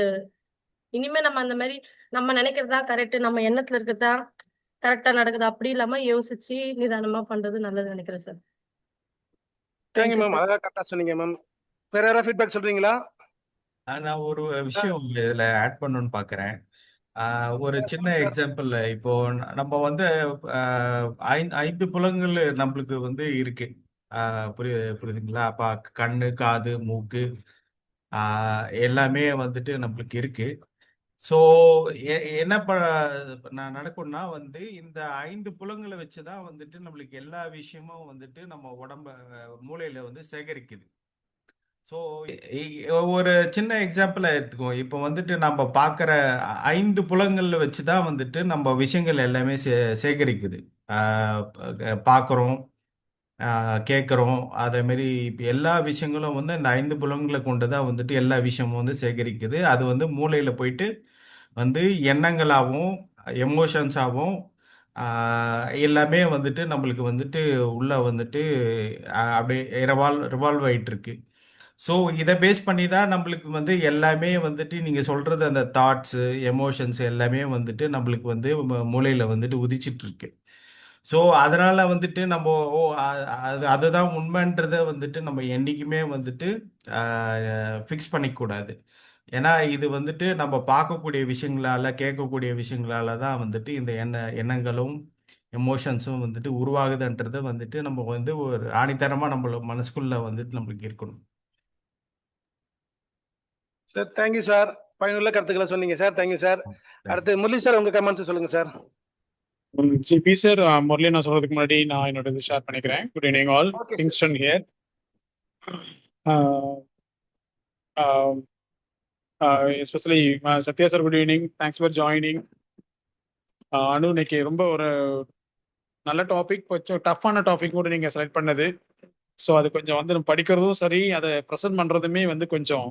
இனிமே நம்ம அந்த மாதிரி நம்ம நினைக்கிறதா கரெக்ட், நம்ம எண்ணத்துல இருக்கிறதா கரெக்டா நடக்குது அப்படி இல்லாம யோசிச்சு நிதானமா பண்றது நல்லதுன்னு நினைக்கிறேன் சார். Thank you ma'am. அழகா கரெக்டா சொன்னீங்க மேம். வேற யாராவது ஃபீட்பேக் சொல்றீங்களா? நான் ஒரு விஷயம் இதுல ஆட் பண்ணணும்னு பாக்குறேன். ஒரு சின்ன எக்ஸாம்பிள், இப்போ நம்ம வந்து 5 புலங்கள் நம்மளுக்கு வந்து இருக்கு. புரியுதுங்களா? அப்ப கண்ணு, காது, மூக்கு எல்லாமே வந்துட்டு நம்மளுக்கு இருக்கு. ஸோ என்ன நடக்கும்னா வந்து இந்த 5 புலங்களை வச்சுதான் வந்துட்டு நம்மளுக்கு எல்லா விஷயமும் வந்துட்டு நம்ம உடம்ப மூளையில வந்து சேகரிக்குது. ஸோ ஒரு சின்ன எக்ஸாம்பிளா எடுத்துக்குவோம். இப்போ வந்துட்டு நம்ம பார்க்குற 5 புலங்கள்ல வச்சு தான் வந்துட்டு நம்ம விஷயங்கள் எல்லாமே சேகரிக்குது. பார்க்குறோம், கேட்குறோம், அதே மாதிரி இப்போ எல்லா விஷயங்களும் வந்து இந்த 5 புலங்களை கொண்டு தான் வந்துட்டு எல்லா விஷயமும் வந்து சேகரிக்குது. அது வந்து மூளையில் போயிட்டு வந்து எண்ணங்களாகவும் எமோஷன்ஸாகவும் எல்லாமே வந்துட்டு நம்மளுக்கு வந்துட்டு உள்ள வந்துட்டு அப்படியே ரிவால்வ் ஆயிட்டு இருக்கு. ஸோ இதை பேஸ் பண்ணி தான் நம்மளுக்கு வந்து எல்லாமே வந்துட்டு நீங்கள் சொல்கிறது அந்த தாட்ஸு எமோஷன்ஸ் எல்லாமே வந்துட்டு நம்மளுக்கு வந்து மூளையில் வந்துட்டு உதிச்சிட்டு இருக்கு. ஸோ அதனால வந்துட்டு நம்ம அதுதான் உண்மைன்றதை வந்துட்டு நம்ம என்றைக்குமே வந்துட்டு ஃபிக்ஸ் பண்ணிக்கூடாது. ஏன்னா இது வந்துட்டு நம்ம பார்க்கக்கூடிய விஷயங்களால கேட்கக்கூடிய விஷயங்களால தான் வந்துட்டு இந்த எண்ணங்களும் எமோஷன்ஸும் வந்துட்டு உருவாகுதுன்றதை வந்துட்டு நம்ம வந்து ஒரு ஆணித்தரமாக நம்ம மனசுக்குள்ள வந்துட்டு நம்மளுக்கு இருக்கணும். Sir thank you sir. பயனுள்ள கருத்துக்களை சொன்னீங்க சார். Thank you sir. அடுத்து முரளி சார், உங்க கமெண்ட்ஸ் சொல்லுங்க சார். ஜிபி சார், முரளி நான் சொல்றதுக்கு முன்னாடி நான் என்னோட இது ஷேர் பண்ணிக்கிறேன். Good evening all. Kingston here. Especially Sathya sir, good evening. Thanks for joining. Anu, இன்னைக்கு ரொம்ப ஒரு நல்ல டாபிக், கொஞ்சம் டஃப்பான டாபிக் கூட நீங்க செலக்ட் பண்ணது. ஸோ அது கொஞ்சம் வந்து நம்ம படிக்கிறதும் சரி, அதை ப்ரெசென்ட் பண்றதுமே வந்து கொஞ்சம்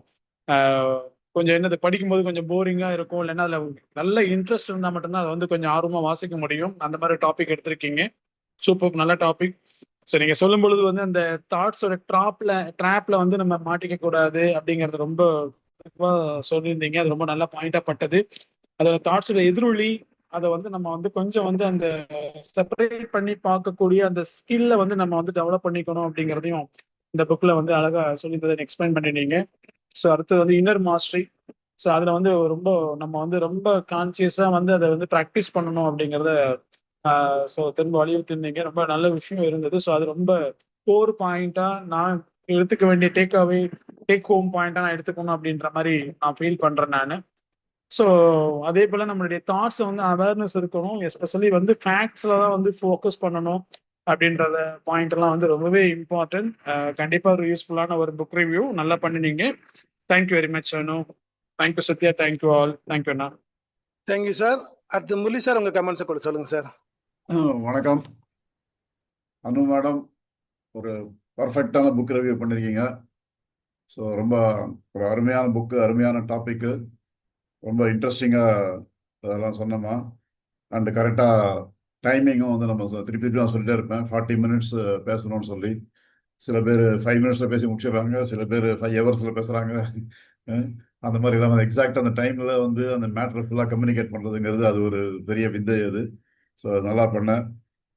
என்னது படிக்கும்போது கொஞ்சம் போரிங்கா இருக்கும். இல்லைன்னா அதுல நல்ல இன்ட்ரெஸ்ட் இருந்தா மட்டும்தான் அதை வந்து கொஞ்சம் ஆர்வமா வாசிக்க முடியும். அந்த மாதிரி டாபிக் எடுத்திருக்கீங்க. சூப்பர், நல்ல டாபிக். ஸோ நீங்க சொல்லும் பொழுது வந்து அந்த தாட்ஸோட ட்ராப்ல வந்து நம்ம மாட்டிக்க கூடாது அப்படிங்கறது ரொம்ப சொல்லியிருந்தீங்க. அது ரொம்ப நல்ல பாயிண்டா பட்டது. அதோட தாட்ஸோட எதிரொலி அதை வந்து நம்ம வந்து கொஞ்சம் வந்து அந்த செப்பரேட் பண்ணி பார்க்கக்கூடிய அந்த ஸ்கில்ல வந்து நம்ம வந்து டெவலப் பண்ணிக்கணும் அப்படிங்கிறதையும் இந்த புக்ல வந்து அழகா சொல்லி எக்ஸ்பிளைன் பண்ணிட்டீங்க. ஸோ அடுத்தது வந்து இன்னர் மாஸ்டரி. ஸோ அதுல வந்து நம்ம வந்து ரொம்ப கான்சியஸா வந்து அதை வந்து ப்ராக்டிஸ் பண்ணணும் அப்படிங்கிறத ஸோ திரும்ப வலியுறுத்திருந்தீங்க. ரொம்ப நல்ல விஷயம் இருந்தது. ஸோ அது ரொம்ப கோர் பாயிண்டா நான் எடுத்துக்க வேண்டிய டேக் ஹோம் பாயிண்டா நான் எடுத்துக்கணும் அப்படின்ற மாதிரி நான் ஃபீல் பண்றேன் நான். ஸோ அதே போல நம்மளுடைய தாட்ஸ் வந்து அவேர்னஸ் இருக்கணும். எஸ்பெஷலி வந்து ஃபேக்ட்ஸ்ல தான் வந்து ஃபோக்கஸ் பண்ணணும் அப்படின்றத பாயிண்ட் எல்லாம் வந்து ரொம்பவே இம்பார்ட்டன்ட். கண்டிப்பா ஒரு யூஸ்ஃபுல்லான ஒரு புக் ரிவ்யூ நல்லா பண்ணினீங்க. Thank you very much Anu. Thank you Sathya. Thank you all. Thank you அண்ணா. Thank you sir. அடுத்து முரளி சார், உங்க கமெண்ட்ஸை கூட சொல்லுங்க சார். வணக்கம் அனு மேடம். ஒரு பர்ஃபெக்டான புக் ரிவ்யூ பண்ணியிருக்கீங்க. ஸோ ரொம்ப ஒரு அருமையான புக்கு, அருமையான டாப்பிக்கு, ரொம்ப இன்ட்ரெஸ்டிங்காக அதெல்லாம் சொன்னோமா. அண்டு கரெக்டாக டைமிங்கும் வந்து நம்ம திருப்பி நான் சொல்லிட்டே இருப்பேன், 40 minutes பேசணும்னு சொல்லி. சில பேர் 5 மினிட்ஸில் பேசி முடிச்சிடுறாங்க, சில பேர் 5 ஹவர்ஸில் பேசுகிறாங்க. அந்த மாதிரி இல்லாமல் எக்ஸாக்டாக அந்த டைமில் வந்து அந்த மேட்ரை ஃபுல்லாக கம்யூனிகேட் பண்ணுறதுங்கிறது அது ஒரு பெரிய வித்தை அது. ஸோ நல்லா பண்ணேன்.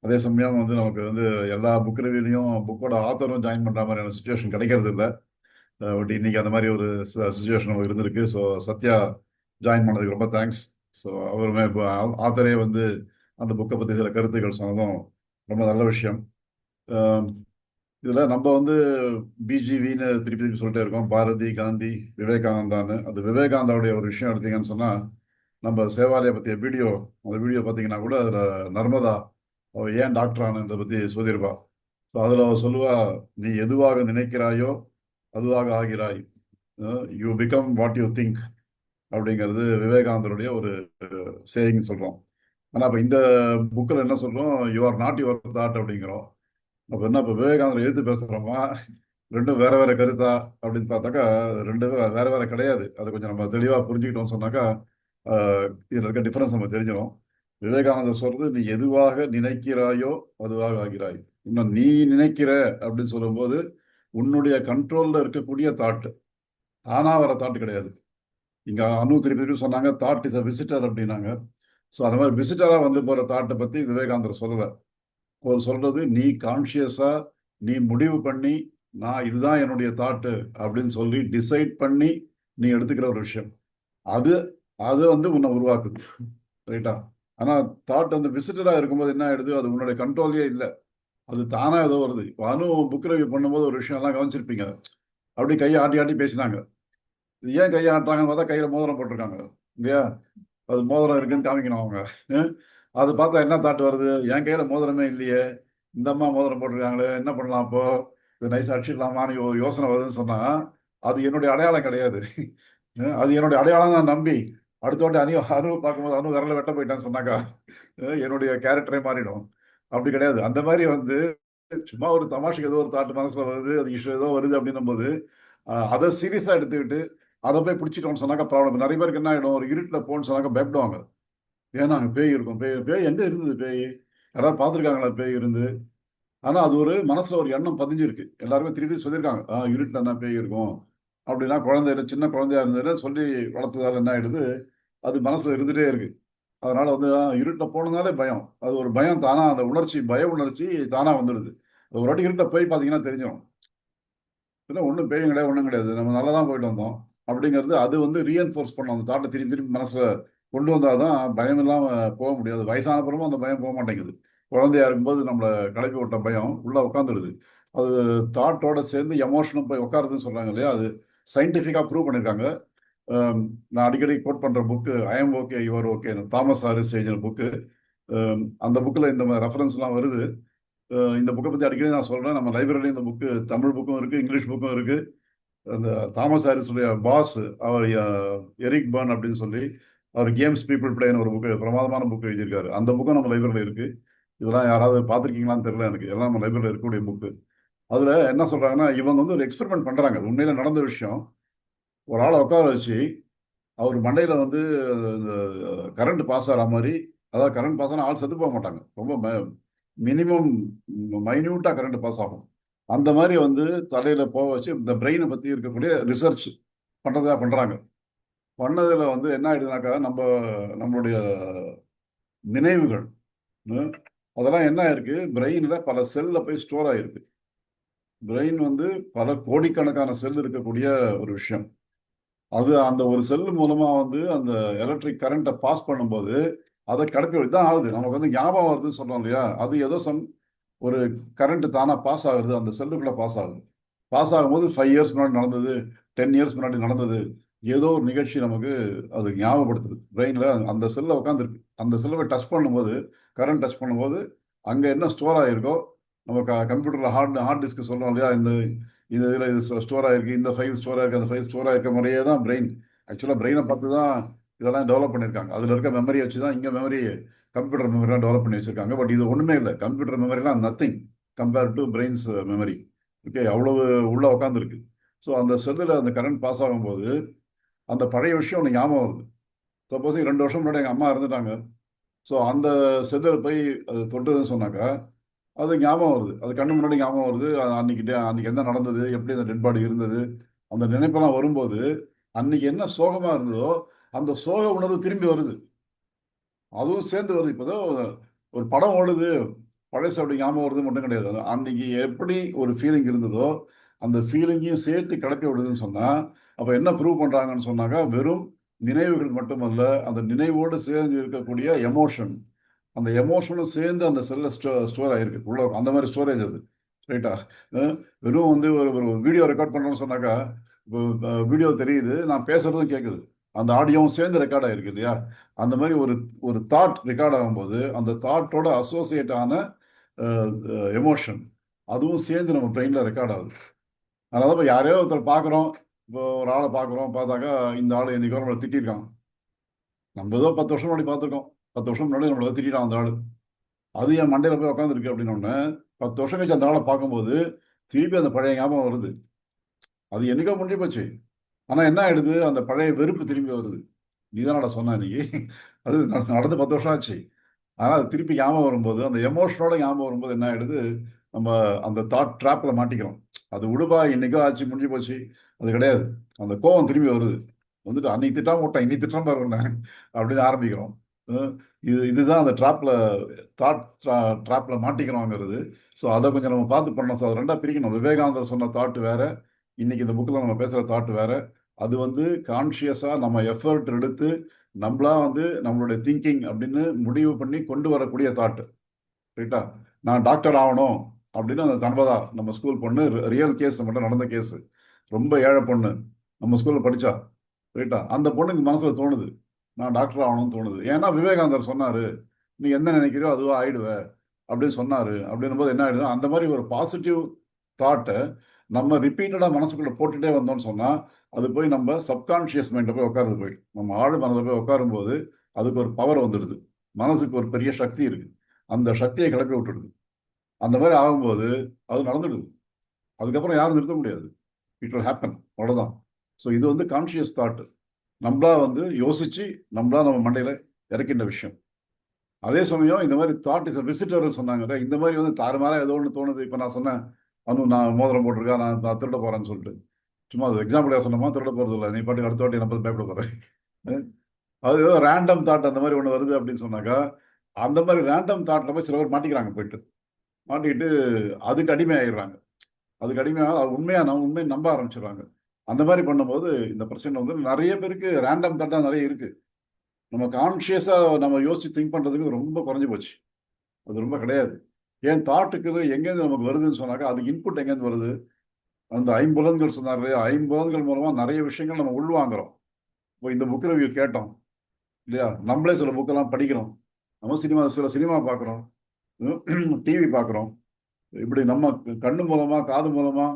அதே சமயம் வந்து நமக்கு வந்து எல்லா புக் ரிவ்யூலையும் புக்கோட ஆத்தரும் ஜாயின் பண்ணுற மாதிரியான சுச்சுவேஷன் கிடைக்கிறது இல்லை. பட் இன்னைக்கு அந்த மாதிரி ஒரு சுச்சுவேஷன் நமக்கு இருந்திருக்கு. ஸோ சத்யா ஜாயின் பண்ணதுக்கு ரொம்ப தேங்க்ஸ். ஸோ அவருமே இப்போ ஆத்தரே வந்து அந்த புக்கை பற்றி சில கருத்துக்கள் சொன்னதும் ரொம்ப நல்ல விஷயம். இதில் நம்ம வந்து பிஜிவின்னு திருப்பி திருப்பி சொல்லிட்டே இருக்கோம், பாரதி, காந்தி, விவேகானந்தான்னு. அந்த விவேகானந்தாவுடைய ஒரு விஷயம் எடுத்தீங்கன்னு சொன்னால், நம்ம சேவாலயை பற்றிய வீடியோ, அந்த வீடியோ பார்த்தீங்கன்னா கூட அதில் நர்மதா அவள் ஏன் டாக்டர் ஆனதை பற்றி சொல்லியிருப்பா. ஸோ அதில் அவள் சொல்லுவா, நீ எதுவாக நினைக்கிறாயோ அதுவாக ஆகிறாய், you become what you think அப்படிங்கிறது விவேகானந்தருடைய ஒரு சேயிங் சொல்கிறோம். ஆனால் இப்போ இந்த புக்கில் என்ன சொல்கிறோம், you are not your thought அப்படிங்கிறோம். அப்போ என்ன, இப்போ விவேகானந்தர் எதிர்த்து பேசுகிறோமா, ரெண்டும் வேற வேற கருத்தா அப்படின்னு பார்த்தாக்கா ரெண்டும் வேற வேற கிடையாது. அதை கொஞ்சம் நம்ம தெளிவாக புரிஞ்சுக்கிட்டோம்னு சொன்னாக்கா இதில் இருக்க டிஃபரன்ஸ் நம்ம தெரிஞ்சிடும். விவேகானந்தர் சொல்றது, நீ எதுவாக நினைக்கிறாயோ அதுவாக ஆகிறாய். இன்னும் நீ நினைக்கிற அப்படின்னு சொல்லும்போது உன்னுடைய கண்ட்ரோல்ல இருக்கக்கூடிய தாட்டு, தானா வர தாட்டு கிடையாது. இங்க அனு திருப்பி திருப்பி சொன்னாங்க, தாட் இஸ் அ விசிட்டர் அப்படின்னாங்க. ஸோ அந்த மாதிரி விசிட்டராக வந்து போகிற தாட்டை பற்றி விவேகானந்தர் சொல்லலை. அவர் சொல்றது, நீ கான்ஷியஸா நீ முடிவு பண்ணி நான் இதுதான் என்னுடைய தாட்டு அப்படின்னு சொல்லி டிசைட் பண்ணி நீ எடுத்துக்கிற ஒரு விஷயம், அது அது வந்து உன்னை உருவாக்குது. ரைட்டா? ஆனால் தாட் வந்து விசிட்டராக இருக்கும்போது என்ன ஆயிடுது, அது உன்னுடைய கண்ட்ரோலே இல்லை, அது தானா ஏதோ வருது. இப்போ அனு புக் ரிவ்யூ பண்ணும்போது ஒரு விஷயம் எல்லாம் கவனிச்சிருப்பீங்க, அப்படி கையை ஆட்டி ஆட்டி பேசினாங்க. இது ஏன் கையை ஆட்டுறாங்கன்னு பார்த்தா கையில் மோதிரம் போட்டிருக்காங்க இல்லையா, அது மோதிரம் இருக்குன்னு காமிக்கணும் அவங்க. அது பார்த்தா என்ன தாட் வருது, என் கையில மோதிரமே இல்லையே, இந்த அம்மா மோதிரம் போட்டிருக்காங்களே, என்ன பண்ணலாம் அப்போ, இது நைஸா அடிச்சிடலாமான்னு யோசனை வருதுன்னு சொன்னா அது என்னுடைய அடையாளம் கிடையாது. அது என்னுடைய அடையாளம் தான் நம்பி அடுத்த வாட்டி அனு பார்க்கும்போது அனு விரல வெட்ட போயிட்டான்னு சொன்னாக்கா என்னுடைய கேரக்டரே மாறிடும். அப்படி கிடையாது. அந்த மாதிரி வந்து சும்மா ஒரு தமாஷுக்கு ஏதோ ஒரு தாட்டு மனசுல வருது, அது இஷ்யூ ஏதோ வருது அப்படின்னும் போது அதை சீரியஸா எடுத்துக்கிட்டு அதை போய் பிடிச்சிட்டோம்னு சொன்னாக்கா ப்ராப்ளம். நிறைய பேருக்கு என்ன ஆகிடும், ஒரு இருட்டில் போன்னு சொன்னாக்கா பயப்படுவாங்க. ஏன்னா அங்கே பேய் இருக்கும், பேய் பேய் எங்கே இருந்தது, பேய் யாராவது பார்த்துருக்காங்களா பேய் இருந்து? ஆனால் அது ஒரு மனசில் ஒரு எண்ணம் பதிஞ்சிருக்கு. எல்லாருமே திருப்பி சொல்லியிருக்காங்க, இருட்டில் என்ன பேய் இருக்கும் அப்படின்னா, குழந்தையில சின்ன குழந்தையா இருந்ததுல சொல்லி வளர்த்ததால என்ன ஆயிடுது, அது மனசில் இருந்துகிட்டே இருக்கு. அதனால வந்து இருட்டில் போனதுனாலே பயம், அது ஒரு பயம் தானா, அந்த உணர்ச்சி, பய உணர்ச்சி தானா வந்துடுது. அது ஒரு வாட்டி இருட்டில் போய் பார்த்தீங்கன்னா தெரிஞ்சிடும், இல்லை ஒன்றும் பேயும் கிடையாது, ஒன்றும் கிடையாது, நம்ம நல்லா தான் போயிட்டு வந்தோம் அப்படிங்கிறது. அது வந்து ரீஎன்ஃபோர்ஸ் பண்ணணும், அந்த தாட்டை திரும்பி திரும்பி மனசில் கொண்டு வந்தால் தான் பயம் இல்லாமல் போக முடியாது. வயசான பிறமும் அந்த பயம் போக மாட்டேங்குது. குழந்தையா இருக்கும்போது நம்மளை கிளப்பி விட்ட பயம் உள்ளே உட்காந்துடுது. அது தாட்டோட சேர்ந்து எமோஷனும் போய் உட்காருதுன்னு சொல்கிறாங்க இல்லையா, அது சயின்டிஃபிக்காக ப்ரூவ் பண்ணியிருக்காங்க. நான் அடிக்கடி கோட் பண்ணுற book I am okay you're okay, Thomas Harris எழுதின புக்கு. அந்த புக்கில் இந்த மாதிரி ரெஃபரன்ஸ்லாம் வருது. இந்த புக்கை பற்றி அடிக்கடி நான் சொல்கிறேன். நம்ம லைப்ரரியில் இந்த புக்கு தமிழ் புக்கும் இருக்குது, இங்கிலீஷ் புக்கும் இருக்குது. அந்த தாமஸ் ஹாரிஸுடைய பாஸ் அவர் எரிக் பர்ன் அப்படின்னு சொல்லி, அவர் கேம்ஸ் பீப்புள் பிளேன்னு ஒரு புக்கு, பிரமாதமான புக்கு எழுதியிருக்காரு. அந்த புக்கும் நம்ம லைப்ரரியில் இருக்குது. இதெல்லாம் யாராவது பார்த்துருக்கீங்களான்னு தெரியல எனக்கு, எல்லாம் நம்ம லைப்ரரியில் இருக்கக்கூடிய புக்கு. அதில் என்ன சொல்கிறாங்கன்னா, இவங்க வந்து ஒரு எக்ஸ்பெரிமெண்ட் பண்ணுறாங்க, உண்மையில் நடந்த விஷயம். ஒரு ஆளை உட்கார வச்சு அவர் மண்டையில் வந்து கரண்ட் பாஸ் ஆகிற மாதிரி, அதாவது கரண்ட் பாஸ் ஆனால் ஆள் செத்து போக மாட்டாங்க, ரொம்ப மினிமம் மைன்யூட்டாக கரண்ட் பாஸ் ஆகும். அந்த மாதிரி வந்து தலையில் போக வச்சு இந்த பிரெயினை பற்றி இருக்கக்கூடிய ரிசர்ச் பண்ணுறதா பண்ணுறாங்க. பண்ணதில் வந்து என்ன ஆயிடுதுனாக்கா, நம்மளுடைய நினைவுகள் அதெல்லாம் என்ன ஆயிருக்கு, பிரெயினில் பல செல்லில் போய் ஸ்டோர் ஆகிருக்கு. பிரெயின் வந்து பல கோடிக்கணக்கான செல் இருக்கக்கூடிய ஒரு விஷயம். அது அந்த ஒரு செல் மூலமாக வந்து அந்த எலக்ட்ரிக் கரண்ட்டை பாஸ் பண்ணும்போது அதை கடப்பி தான் ஆகுது. நமக்கு வந்து ஞாபகம் வருதுன்னு சொல்கிறோம் இல்லையா, அது ஏதோ ஒரு கரண்ட் தானாக பாஸ் ஆகுது, அந்த செல்லுக்குள்ளே பாஸ் ஆகுது. பாஸ் ஆகும்போது 5 இயர்ஸ் முன்னாடி நடந்தது, 10 இயர்ஸ் முன்னாடி நடந்தது, ஏதோ ஒரு நிகழ்ச்சி நமக்கு அது ஞாபகப்படுத்துது. பிரெயினில் அந்த செல்லை உட்காந்துருக்கு, அந்த செல்லை டச் பண்ணும்போது, கரண்ட் டச் பண்ணும்போது அங்கே என்ன ஸ்டோர் ஆகிருக்கோ, நம்ம கம்ப்யூட்டரில் ஹார்ட் டிஸ்க் சொல்கிறோம் இல்லையா, இதில் இது ஸ்டோர் ஆகிருக்கு, இந்த ஃபைல் ஸ்டோர் ஆகிருக்கு, அந்த ஃபைல் ஸ்டோர் ஆகிருக்க முறையே தான் பிரெயின். ஆக்சுவலாக பிரெயினை பார்த்து தான் இதெல்லாம் டெவலப் பண்ணியிருக்காங்க. அதில் இருக்க மெமரியை வச்சு தான் இங்கே மெமரி, கம்ப்யூட்டர் மெமரிலாம் டெவலப் பண்ணி வச்சுருக்காங்க. பட் இது ஒன்றுமே இல்லை, கம்ப்யூட்டர் மெமரிலாம் nothing compared to brains memory. Okay, அவ்வளவு உள்ளே உட்காந்துருக்கு. ஸோ அந்த செல்லில் அந்த கரண்ட் பாஸ் ஆகும்போது அந்த பழைய விஷயம் ஒன்று ஞாபகம் வருது. சப்போஸ் 2 வருஷம் முன்னாடி எங்கள் அம்மா இறந்துட்டாங்க. ஸோ அந்த செல்லில் போய் அது தொட்டதுன்னு சொன்னாக்கா, அது ஞாபகம் வருது, அது கண்ணு முன்னாடி ஞாபகம் வருது. அன்னைக்கு என்ன நடந்தது, எப்படி அந்த டெட் பாடி இருந்தது, அந்த நினைப்பெல்லாம் வரும்போது அன்னைக்கு என்ன சோகமா இருந்ததோ அந்த சோக உணர்வு திரும்பி வருது, அதுவும் சேர்ந்து வருது. இப்போதான் ஒரு படம் ஓடுது, பழசு அப்படி ஞாபகம் வருது மட்டும் கிடையாது. அன்னைக்கு எப்படி ஒரு ஃபீலிங் இருந்ததோ அந்த ஃபீலிங்கையும் சேர்த்து கிளப்பி விடுதுன்னு சொன்னா, அப்ப என்ன ப்ரூவ் பண்றாங்கன்னு சொன்னாக்கா, வெறும் நினைவுகள் மட்டுமல்ல, அந்த நினைவோடு சேர்ந்து இருக்கக்கூடிய எமோஷன், அந்த எமோஷனும் சேர்ந்து அந்த செல்ல ஸ்டோர் ஆயிருக்கு உள்ள, அந்த மாதிரி ஸ்டோரேஜ் அது. ரைட்டா? வெறும் வந்து ஒரு ஒரு வீடியோ ரெக்கார்ட் பண்றோம்னு சொன்னாக்கா, இப்போ வீடியோ தெரியுது, நான் பேசுறதும் கேட்குது, அந்த ஆடியோவும் சேர்ந்து ரெக்கார்ட் ஆயிருக்கு இல்லையா? அந்த மாதிரி ஒரு ஒரு தாட் ரெக்கார்ட் ஆகும்போது அந்த தாட்டோட அசோசியேட் ஆன எமோஷன் அதுவும் சேர்ந்து நம்ம பிரெயின்ல ரெக்கார்ட் ஆகுது. அதனால இப்போ யாரையோ ஒருத்தர் பார்க்குறோம், இப்போ ஒரு ஆளை பார்க்குறோம், பார்த்தாக்கா இந்த ஆள் என்னைக்கோ நம்மளை திட்டிருக்கான், நம்ம ஏதோ 10 வருஷம் முன்னாடி பார்த்துருக்கோம், 10 வருஷம் முன்னாடி நம்மளை திட்டான் அந்த ஆள், அது என் மண்டையில் போய் உட்காந்துருக்கு அப்படின்னு ஒன்று 10 வருஷம் கழிச்சு அந்த ஆளை பார்க்கும்போது திருப்பி அந்த பழைய ஞாபகம் வருது. அது என்னைக்கோ முடிஞ்சு போச்சு, ஆனால் என்ன ஆயிடுது, அந்த பழைய வெறுப்பு திரும்பி வருது. நீ தானடா சொன்ன இன்னைக்கு, அது நடந்து 10 வருஷம் ஆச்சு. ஆனால் அது திருப்பி ஞாபகம் வரும்போது, அந்த எமோஷனோட ஞாபகம் வரும்போது என்ன ஆயிடுது, நம்ம அந்த தாட் ட்ராப்பில் மாட்டிக்கிறோம். அது விடுபா, இன்னைக்கோ ஆச்சு முடிஞ்சு போச்சு, அது கிடையாது. அந்த கோவம் திரும்பி வருது, வந்துட்டு அன்னைக்கு திட்டாம விட்டேன், இன்னைக்கு திட்டம் பாருங்க அப்படின்னு ஆரம்பிக்கிறோம். இதுதான் அந்த தாட் ட்ராப்பில் மாட்டிக்கிறோங்கிறது. ஸோ அதை கொஞ்சம் நம்ம பார்த்து பண்ணணும். ஸோ அது ரெண்டாக பிரிக்கணும். விவேகானந்தர் சொன்ன தாட்டு வேற, இன்னைக்கு இந்த புக்கில் நம்ம பேசுகிற தாட்டு வேற. அது வந்து கான்ஷியஸாக நம்ம எஃபர்ட் எடுத்து நம்மளா வந்து நம்மளுடைய திங்கிங் அப்படின்னு முடிவு பண்ணி கொண்டு வரக்கூடிய தாட்டு. ரைட்டா? நான் டாக்டர் ஆகணும் அப்படின்னு அந்த தன்பதா, நம்ம ஸ்கூல் பொண்ணு, ரியல் கேஸ் மட்டும் நடந்த கேஸ், ரொம்ப ஏழை பொண்ணு, நம்ம ஸ்கூலில் படித்தா. ரைட்டா? அந்த பொண்ணுக்கு மனசில் தோணுது, நான் டாக்டர் ஆகணும்னு தோணுது. ஏன்னா விவேகானந்தர் சொன்னார், நீ என்ன நினைக்கிறியோ அதுவா ஆயிடுவ அப்படின்னு சொன்னார். அப்படின்னும் போது என்ன ஆயிடுது, அந்த மாதிரி ஒரு பாசிட்டிவ் தாட்டை நம்ம ரிப்பீட்டடாக மனசுக்குள்ளே போட்டுகிட்டே வந்தோம்னு சொன்னால், அது போய் நம்ம சப்கான்ஷியஸ் மைண்டில் போய் உட்காருது, போயிட்டு நம்ம ஆழ் மனதில் போய் உட்காரும்போது அதுக்கு ஒரு பவர் வந்துடுது, மனசுக்கு ஒரு பெரிய சக்தி இருக்குது, அந்த சக்தியை கிளப்பி விட்டுடுது. அந்த மாதிரி ஆகும்போது அது நடந்துடுது, அதுக்கப்புறம் யாரும் நிறுத்த முடியாது, இட் வில் ஹேப்பன், அவ்வளோதான். ஸோ இது வந்து கான்ஷியஸ் தாட்டு, நம்மளா வந்து யோசிச்சு நம்மளா நம்ம மண்டையில் இறக்கின்ற விஷயம். அதே சமயம் இந்த மாதிரி தாட் இஸ் விசிட்டர்னு சொன்னாங்க, இந்த மாதிரி வந்து தாறுமாறாக ஏதோ ஒன்று தோணுது. இப்போ நான் சொன்னேன், நான் மோதிரம் போட்டிருக்கேன், நான் திருட போகிறேன்னு சொல்லிட்டு, சும்மா அது எக்ஸாம்பிளாக சொன்னோமா, திருட போகிறது இல்லை, நீ பாட்டுக்கு அடுத்த வாட்டி 40 பயப்பட போகிறேன். அது ஏதோ ரேண்டம் தாட் அந்த மாதிரி ஒன்று வருது அப்படின்னு சொன்னாக்கா, அந்த மாதிரி ரேண்டம் தாட்டில் போய் சில பேர் மாட்டிக்கிறாங்க, போயிட்டு மாட்டிக்கிட்டு அதுக்கு அடிமை ஆகிடுறாங்க. அதுக்கு அடிமையாக உண்மையை நம்ப ஆரம்பிச்சிடுறாங்க. அந்த மாதிரி பண்ணும்போது இந்த பிரச்சனை வந்து நிறைய பேருக்கு ரேண்டம் தாட்டாக நிறைய இருக்குது. நம்ம கான்ஷியஸாக நம்ம யோசிச்சு திங்க் பண்ணுறதுக்கு ரொம்ப குறைஞ்சி போச்சு, அது ரொம்ப கிடையாது. ஏன் தாட்டுக்கு எங்கேருந்து நமக்கு வருதுன்னு சொன்னாக்கா, அதுக்கு இன்புட் எங்கேருந்து வருது, அந்த 5 புலன்கள் சொன்னார் இல்லையா, 5 புலன்கள் மூலமாக நிறைய விஷயங்கள் நம்ம உள்வாங்குறோம். இப்போ இந்த புக் ரிவ்யூ கேட்டோம் இல்லையா, நம்மளே சில புக்கெல்லாம் படிக்கிறோம், நம்ம சில சினிமா பார்க்குறோம், டிவி பார்க்குறோம், இப்படி நம்ம கண்ணு மூலமாக காது மூலமாக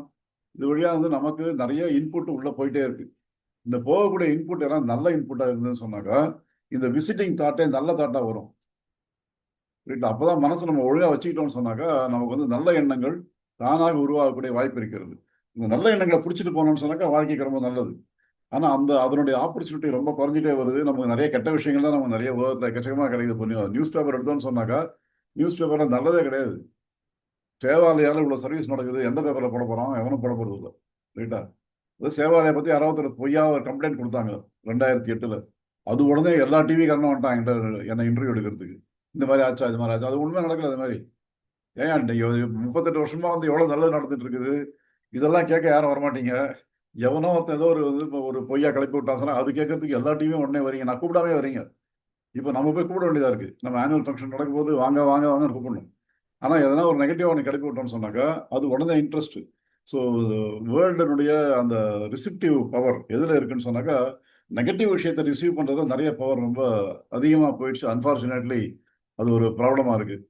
இது வழியாக வந்து நமக்கு நிறைய இன்புட் உள்ளே போயிட்டே இருக்கு. இந்த போகக்கூடிய இன்புட் எல்லாம் நல்ல இன்புட்டாக இருந்ததுன்னு சொன்னாக்கா, இந்த விசிட்டிங் தாட்டே நல்ல தாட்டாக வரும். ரைட்? அப்போதான் மனசு நம்ம ஒழுங்காக வச்சுக்கிட்டோம்னு சொன்னாக்கா, நமக்கு வந்து நல்ல எண்ணங்கள் தானாக உருவாகக்கூடிய வாய்ப்பு இருக்கிறது. இந்த நல்ல எண்ணங்களை பிடிச்சிட்டு போனோம்னு சொன்னாக்கா வாழ்க்கைக்கு ரொம்ப நல்லது. ஆனால் அதனுடைய ஆப்பர்ச்சுனிட்டி ரொம்ப குறைஞ்சிட்டே வருது. நமக்கு நிறைய கெட்ட விஷயங்கள் தான் நமக்கு நிறைய எக்கச்சக்கமாக கிடைக்குது. இப்போ நியூஸ் பேப்பர் எடுத்தோம்னு சொன்னாக்கா, நியூஸ் பேப்பரில் நல்லதே கிடையாது. சேவாலயால் இவ்வளோ சர்வீஸ் நடக்குது, எந்த பேப்பரில் போட போகிறோம், எவனும் போட போகிறது இல்லை. ரைட்டா? அது சேவாலயை பற்றி யாராவது பொய்யா ஒரு கம்ப்ளைண்ட் கொடுத்தாங்க 2008. அது உடனே எல்லா டிவிக்காரனும் வந்துட்டாங்க என்னை இன்டர்வியூ எடுக்கிறதுக்கு, இந்த மாதிரி ஆச்சா, இது மாதிரி ஆச்சா. அது உண்மை நடக்கல. அது மாதிரி ஏன் 38 வருஷமா வந்து எவ்வளோ நல்லது நடந்துட்டு இருக்குது, இதெல்லாம் கேட்க யாரும் வரமாட்டீங்க. எவனோ ஒருத்தன் ஏதோ ஒரு பொய்யா கிளப்பி விட்டாங்கன்னா அது கேட்கறதுக்கு எல்லா டிவியும் உடனே வரீங்க, நான் கூப்பிடாமே வரீங்க. இப்போ நம்ம போய் கூப்பிட வேண்டியதாக இருக்குது. நம்ம ஆனுவல் ஃபங்க்ஷன் நடக்கும்போது வாங்க வாங்க வாங்கன்னு கூப்பிடணும். ஆனால் எதனா ஒரு நெகட்டிவாக ஒன்று கிளப்பி விட்டோம்னு சொன்னாக்கா அது உடனே இன்ட்ரெஸ்ட். ஸோ வேர்ல்டுனுடைய அந்த ரிசிப்டிவ் பவர் எதில் இருக்குன்னு சொன்னாக்கா, நெகட்டிவ் விஷயத்தை ரிசீவ் பண்ணுறது நிறைய பவர் ரொம்ப அதிகமாக போயிடுச்சு. அன்ஃபார்ச்சுனேட்லி அது ஒரு ப்ராப்ளமாக இருக்குது.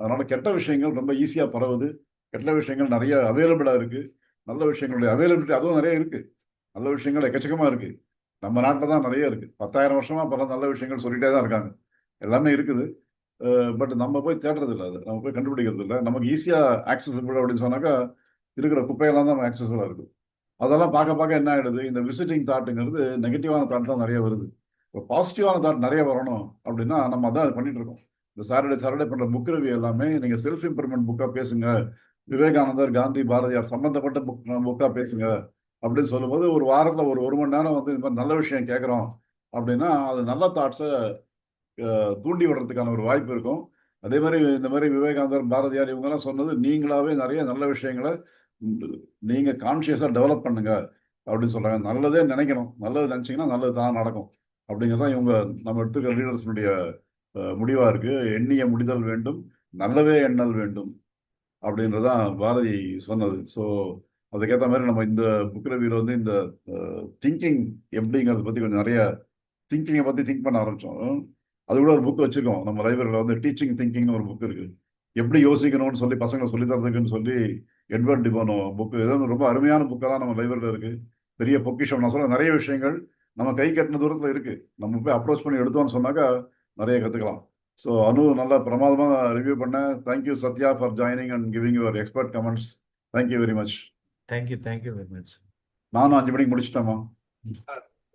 அதனால் கெட்ட விஷயங்கள் ரொம்ப ஈஸியாக பரவுது, கெட்ட விஷயங்கள் நிறைய அவைலபிளாக இருக்குது, நல்ல விஷயங்களுடைய அவைலபிலிட்டி அதுவும் நிறைய இருக்குது, நல்ல விஷயங்கள் எக்கச்சக்கமாக இருக்குது. நம்ம நாட்டில் தான் நிறைய இருக்குது. 10,000 வருஷமாக பல நல்ல விஷயங்கள் சொல்லிகிட்டே தான் இருக்காங்க, எல்லாமே இருக்குது. பட் நம்ம போய் தேடுறது இல்லை, அது நம்ம போய் கண்டுபிடிக்கிறது இல்லை. நமக்கு ஈஸியாக ஆக்சசபிள் அப்படின்னு சொன்னாக்கா இருக்கிற குப்பையெல்லாம் தான் ஆக்சசபிளாக இருக்குது. அதெல்லாம் பார்க்க பார்க்க என்ன ஆகிடுது, இந்த விசிட்டிங் தாட்டுங்கிறது நெகட்டிவான தாட் தான் நிறைய வருது. இப்போ பாசிட்டிவான தாட் நிறைய வரணும் அப்படின்னா நம்ம அதான் பண்ணிட்டு இருக்கோம். இந்த சாட்டர்டே பண்ற புக் ரிவ்யூ எல்லாமே நீங்க செல்ஃப் இம்ப்ரூவ்மெண்ட் புக்கா பேசுங்க, விவேகானந்தர், காந்தி, பாரதியார் சம்பந்தப்பட்ட புக்கா பேசுங்க அப்படின்னு சொல்லும்போது ஒரு வாரத்துல ஒரு மணி நேரம் வந்து இந்த மாதிரி நல்ல விஷயம் கேட்குறோம் அப்படின்னா அது நல்ல தாட்ஸை தூண்டி விடுறதுக்கான ஒரு வாய்ப்பு இருக்கும். அதே மாதிரி இந்த மாதிரி விவேகானந்தர், பாரதியார் இவங்கெல்லாம் சொன்னது நீங்களாவே நிறைய நல்ல விஷயங்களை நீங்க கான்சியஸா டெவலப் பண்ணுங்க அப்படின்னு சொல்றாங்க. நல்லதே நினைக்கணும், நல்லது நினைச்சீங்கன்னா நல்லது தான் நடக்கும் அப்படிங்கிறதான் இவங்க நம்ம எடுத்துக்கிற லீடர்ஸினுடைய முடிவா இருக்கு. எண்ணிய முடிதல் வேண்டும், நல்லவே எண்ணல் வேண்டும் அப்படின்றதான் பாரதி சொன்னது. ஸோ அதுக்கேற்ற மாதிரி நம்ம இந்த புக் ரிவ்யூல வந்து இந்த திங்கிங் எப்படிங்கிறத பத்தி கொஞ்சம் நிறைய திங்கிங்கை பத்தி திங்க் பண்ண ஆரம்பிச்சோம். அது கூட ஒரு புக் வச்சிருக்கோம் நம்ம லைப்ரரியில வந்து டீச்சிங் திங்கிங்னு ஒரு புக் இருக்கு. எப்படி யோசிக்கணும்னு சொல்லி பசங்க சொல்லி தரதுக்குன்னு சொல்லி எட்வர்ட் டிபோனோ புக்கு. ஏதாவது ரொம்ப அருமையான புக்காக தான் நம்ம லைப்ரரியில் இருக்கு. பெரிய பொக்கிஷம். நான் சொல்ல நிறைய விஷயங்கள் நம்ம கை கட்டின தூரத்தில் இருக்கு. நம்ம போய் அப்ரோச் பண்ணி எடுத்தோம்னு சொன்னாக்கா நிறைய கற்றுக்கலாம். ஸோ அனு நல்லா பிரமாதமாக ரிவ்யூ பண்ண. Thank you Sathya for joining and giving your expert comments. Thank you very much. Thank you very much. நானும் 5 மணிக்கு முடிச்சிட்டேமா.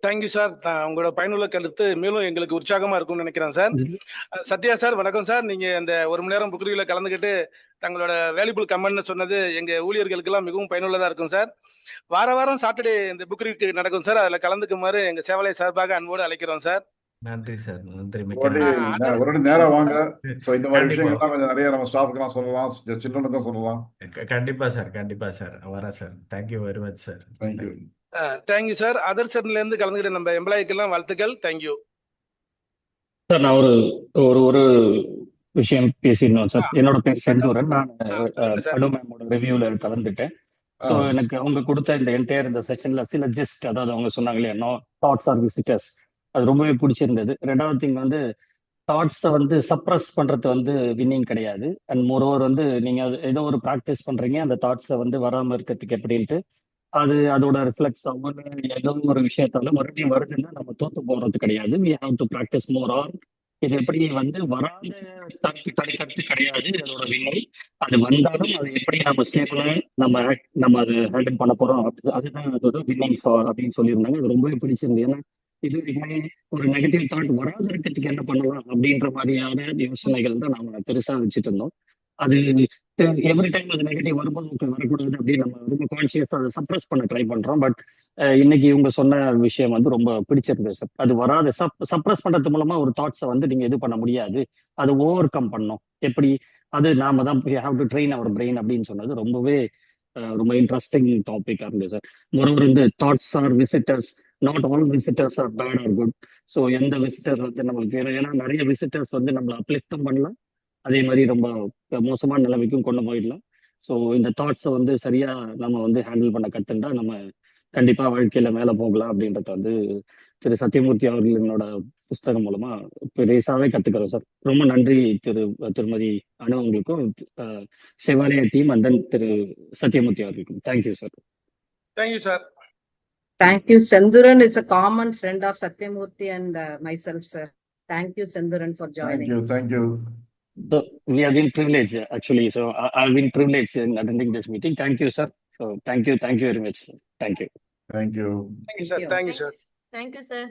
Thank you sir. உங்களோட பயனுள்ள கருத்து மேலும் எங்களுக்கு உற்சாகமா இருக்கும்னு நினைக்கிறேன் சார். சத்யா சார் வணக்கம் சார். நீங்க அந்த 1 மணி நேரம் புக் ரிவ்யூல கலந்துக்கிட்டு தங்களோட வேல்யூபிள் கமெண்ட் சொன்னது எங்க ஊழியர்களுக்கு எல்லாம் மிகவும் பயனுள்ளதா இருக்கும் சார். வாரம் சாட்டர்டே இந்த புக் ரிவ்யூ நடக்கும் சார். அதுல கலந்துக்குமாறு எங்க சேவாலய சார்பாக அன்போடு அழைக்கிறோம் சார். நன்றி சார். நன்றி. ஒரு நேரம் வாங்க. ஸோ இந்த மாதிரி விஷயங்கள்லாம் கொஞ்சம் நிறைய நம்ம ஸ்டாஃப்க்குலாம் சொல்லலாம், சில்ட்ரனுக்கும் சொல்லலாம். கண்டிப்பா சார். வரேன் sir. Thank you very much sir. Thank you. Thank you sir. Other சென்ல இருந்து கலந்துக்கிட்ட நம்ம எம்ப்ளாய்க்கு எல்லாம் வாழ்த்துக்கள். Thank you sir. நான் ஒரு விஷயம் பேசிடணும் சார். என்னோட பேர் செந்தூரன். நான் அனு மேமோட ரிவ்யூல கலந்துட்டேன். ஸோ எனக்கு அவங்க கொடுத்த இந்த என்டையர் இந்த செஷன்ல சில ஜஸ்ட், அதாவது அவங்க சொன்னாங்க இல்லையா, நோ தாட்ஸ் ஆர் விசிட்டர்ஸ், அது ரொம்பவே பிடிச்சிருந்தது. ரெண்டாவது திங் வந்து தாட்ஸை வந்து சப்ரஸ் பண்றது வந்து வின்னிங் கிடையாது. அண்ட் மோரோவர் வந்து நீங்க ஏதோ ஒரு ப்ராக்டிஸ் பண்றீங்க அந்த தாட்ஸை வந்து வராம இருக்கிறதுக்கு எப்படின்ட்டு, அதோட ரிஃப்ளெக்ஸ் ஆகும். ஏதோ ஒரு விஷயத்தால மறுபடியும் வருதுன்னா நம்ம தோத்து போறது கிடையாது. We have to practise more are. இது எப்படி வந்து வராத தடுக்கிறது கிடையாது அதோட வின்னிங். அது வந்தாலும் அது எப்படி நம்ம ஸ்டேபிளா நம்ம அதை ஹேண்டில் பண்ண போறோம், அதுதான் அதோட வின்னிங் அப்படின்னு சொல்லியிருந்தாங்க. அது ரொம்பவே பிடிச்சிருந்தது. ஏன்னா இது ஒரு நெகட்டிவ் தாட் வராத இருக்கிறதுக்கு என்ன பண்ணலாம் அப்படின்ற மாதிரியான யோசனைகள் தான் நாம பெருசா வச்சுட்டு இருந்தோம். அது எவ்ரி டைம் அது நெகட்டிவ் வரும்போது வரக்கூடாது அப்படின்னு நம்ம ரொம்ப கான்சியஸா அதை சப்ரஸ் பண்ண ட்ரை பண்றோம். பட் இன்னைக்கு இவங்க சொன்ன விஷயம் வந்து ரொம்ப பிடிச்சிருந்தது சார். அது வராது, சப்ரஸ் பண்றது மூலமா ஒரு தாட்ஸை வந்து நீங்க இது பண்ண முடியாது, அதை ஓவர் கம் பண்ணணும். எப்படி அது நாம தான் have to train our brain அப்படின்னு சொன்னது ரொம்பவே ரொம்ப இன்ட்ரெஸ்டிங் டாபிக்கா இருந்தது சார். மொரோவர் வந்து thoughts are visitors, not all visitors are bad or good. So எந்த விசிட்டர் வந்து நம்மளுக்கு, ஏன்னா நிறைய விசிட்டர்ஸ் வந்து நம்மளை அப்லிஃப்டும் பண்ணலாம், அதே மாதிரி ரொம்ப மோசமான நிலைமைக்கும் கொண்டு போயிடலாம். ஸோ இந்த தாட்ஸை வந்து சரியா நம்ம வந்து ஹேண்டில் பண்ண கத்துட்டா நம்ம கண்டிப்பா வாழ்க்கையில மேல போகலாம் அப்படின்றத வந்து திரு சத்யமூர்த்தி அவர்கள் என்னோட புஸ்தகம் மூலமா பெருசாவே கத்துக்கிறோம் சார். ரொம்ப நன்றி திருமதி அனு உங்களுக்கும், செவாலய டீம், அண்ட் தென் திரு சத்யமூர்த்தி அவர்களுக்கும். Thank you sir. Thank you sir. Thank you. Senduran is a common friend of Satyamurthy and myself, sir. Thank you, Senduran, for joining. Thank you. So we have been privileged actually. So I've been privileged in attending this meeting. Thank you, sir. So thank you very much, sir. Thank you. Thank you. Thank you, sir. Thank you, sir. Thank you, sir.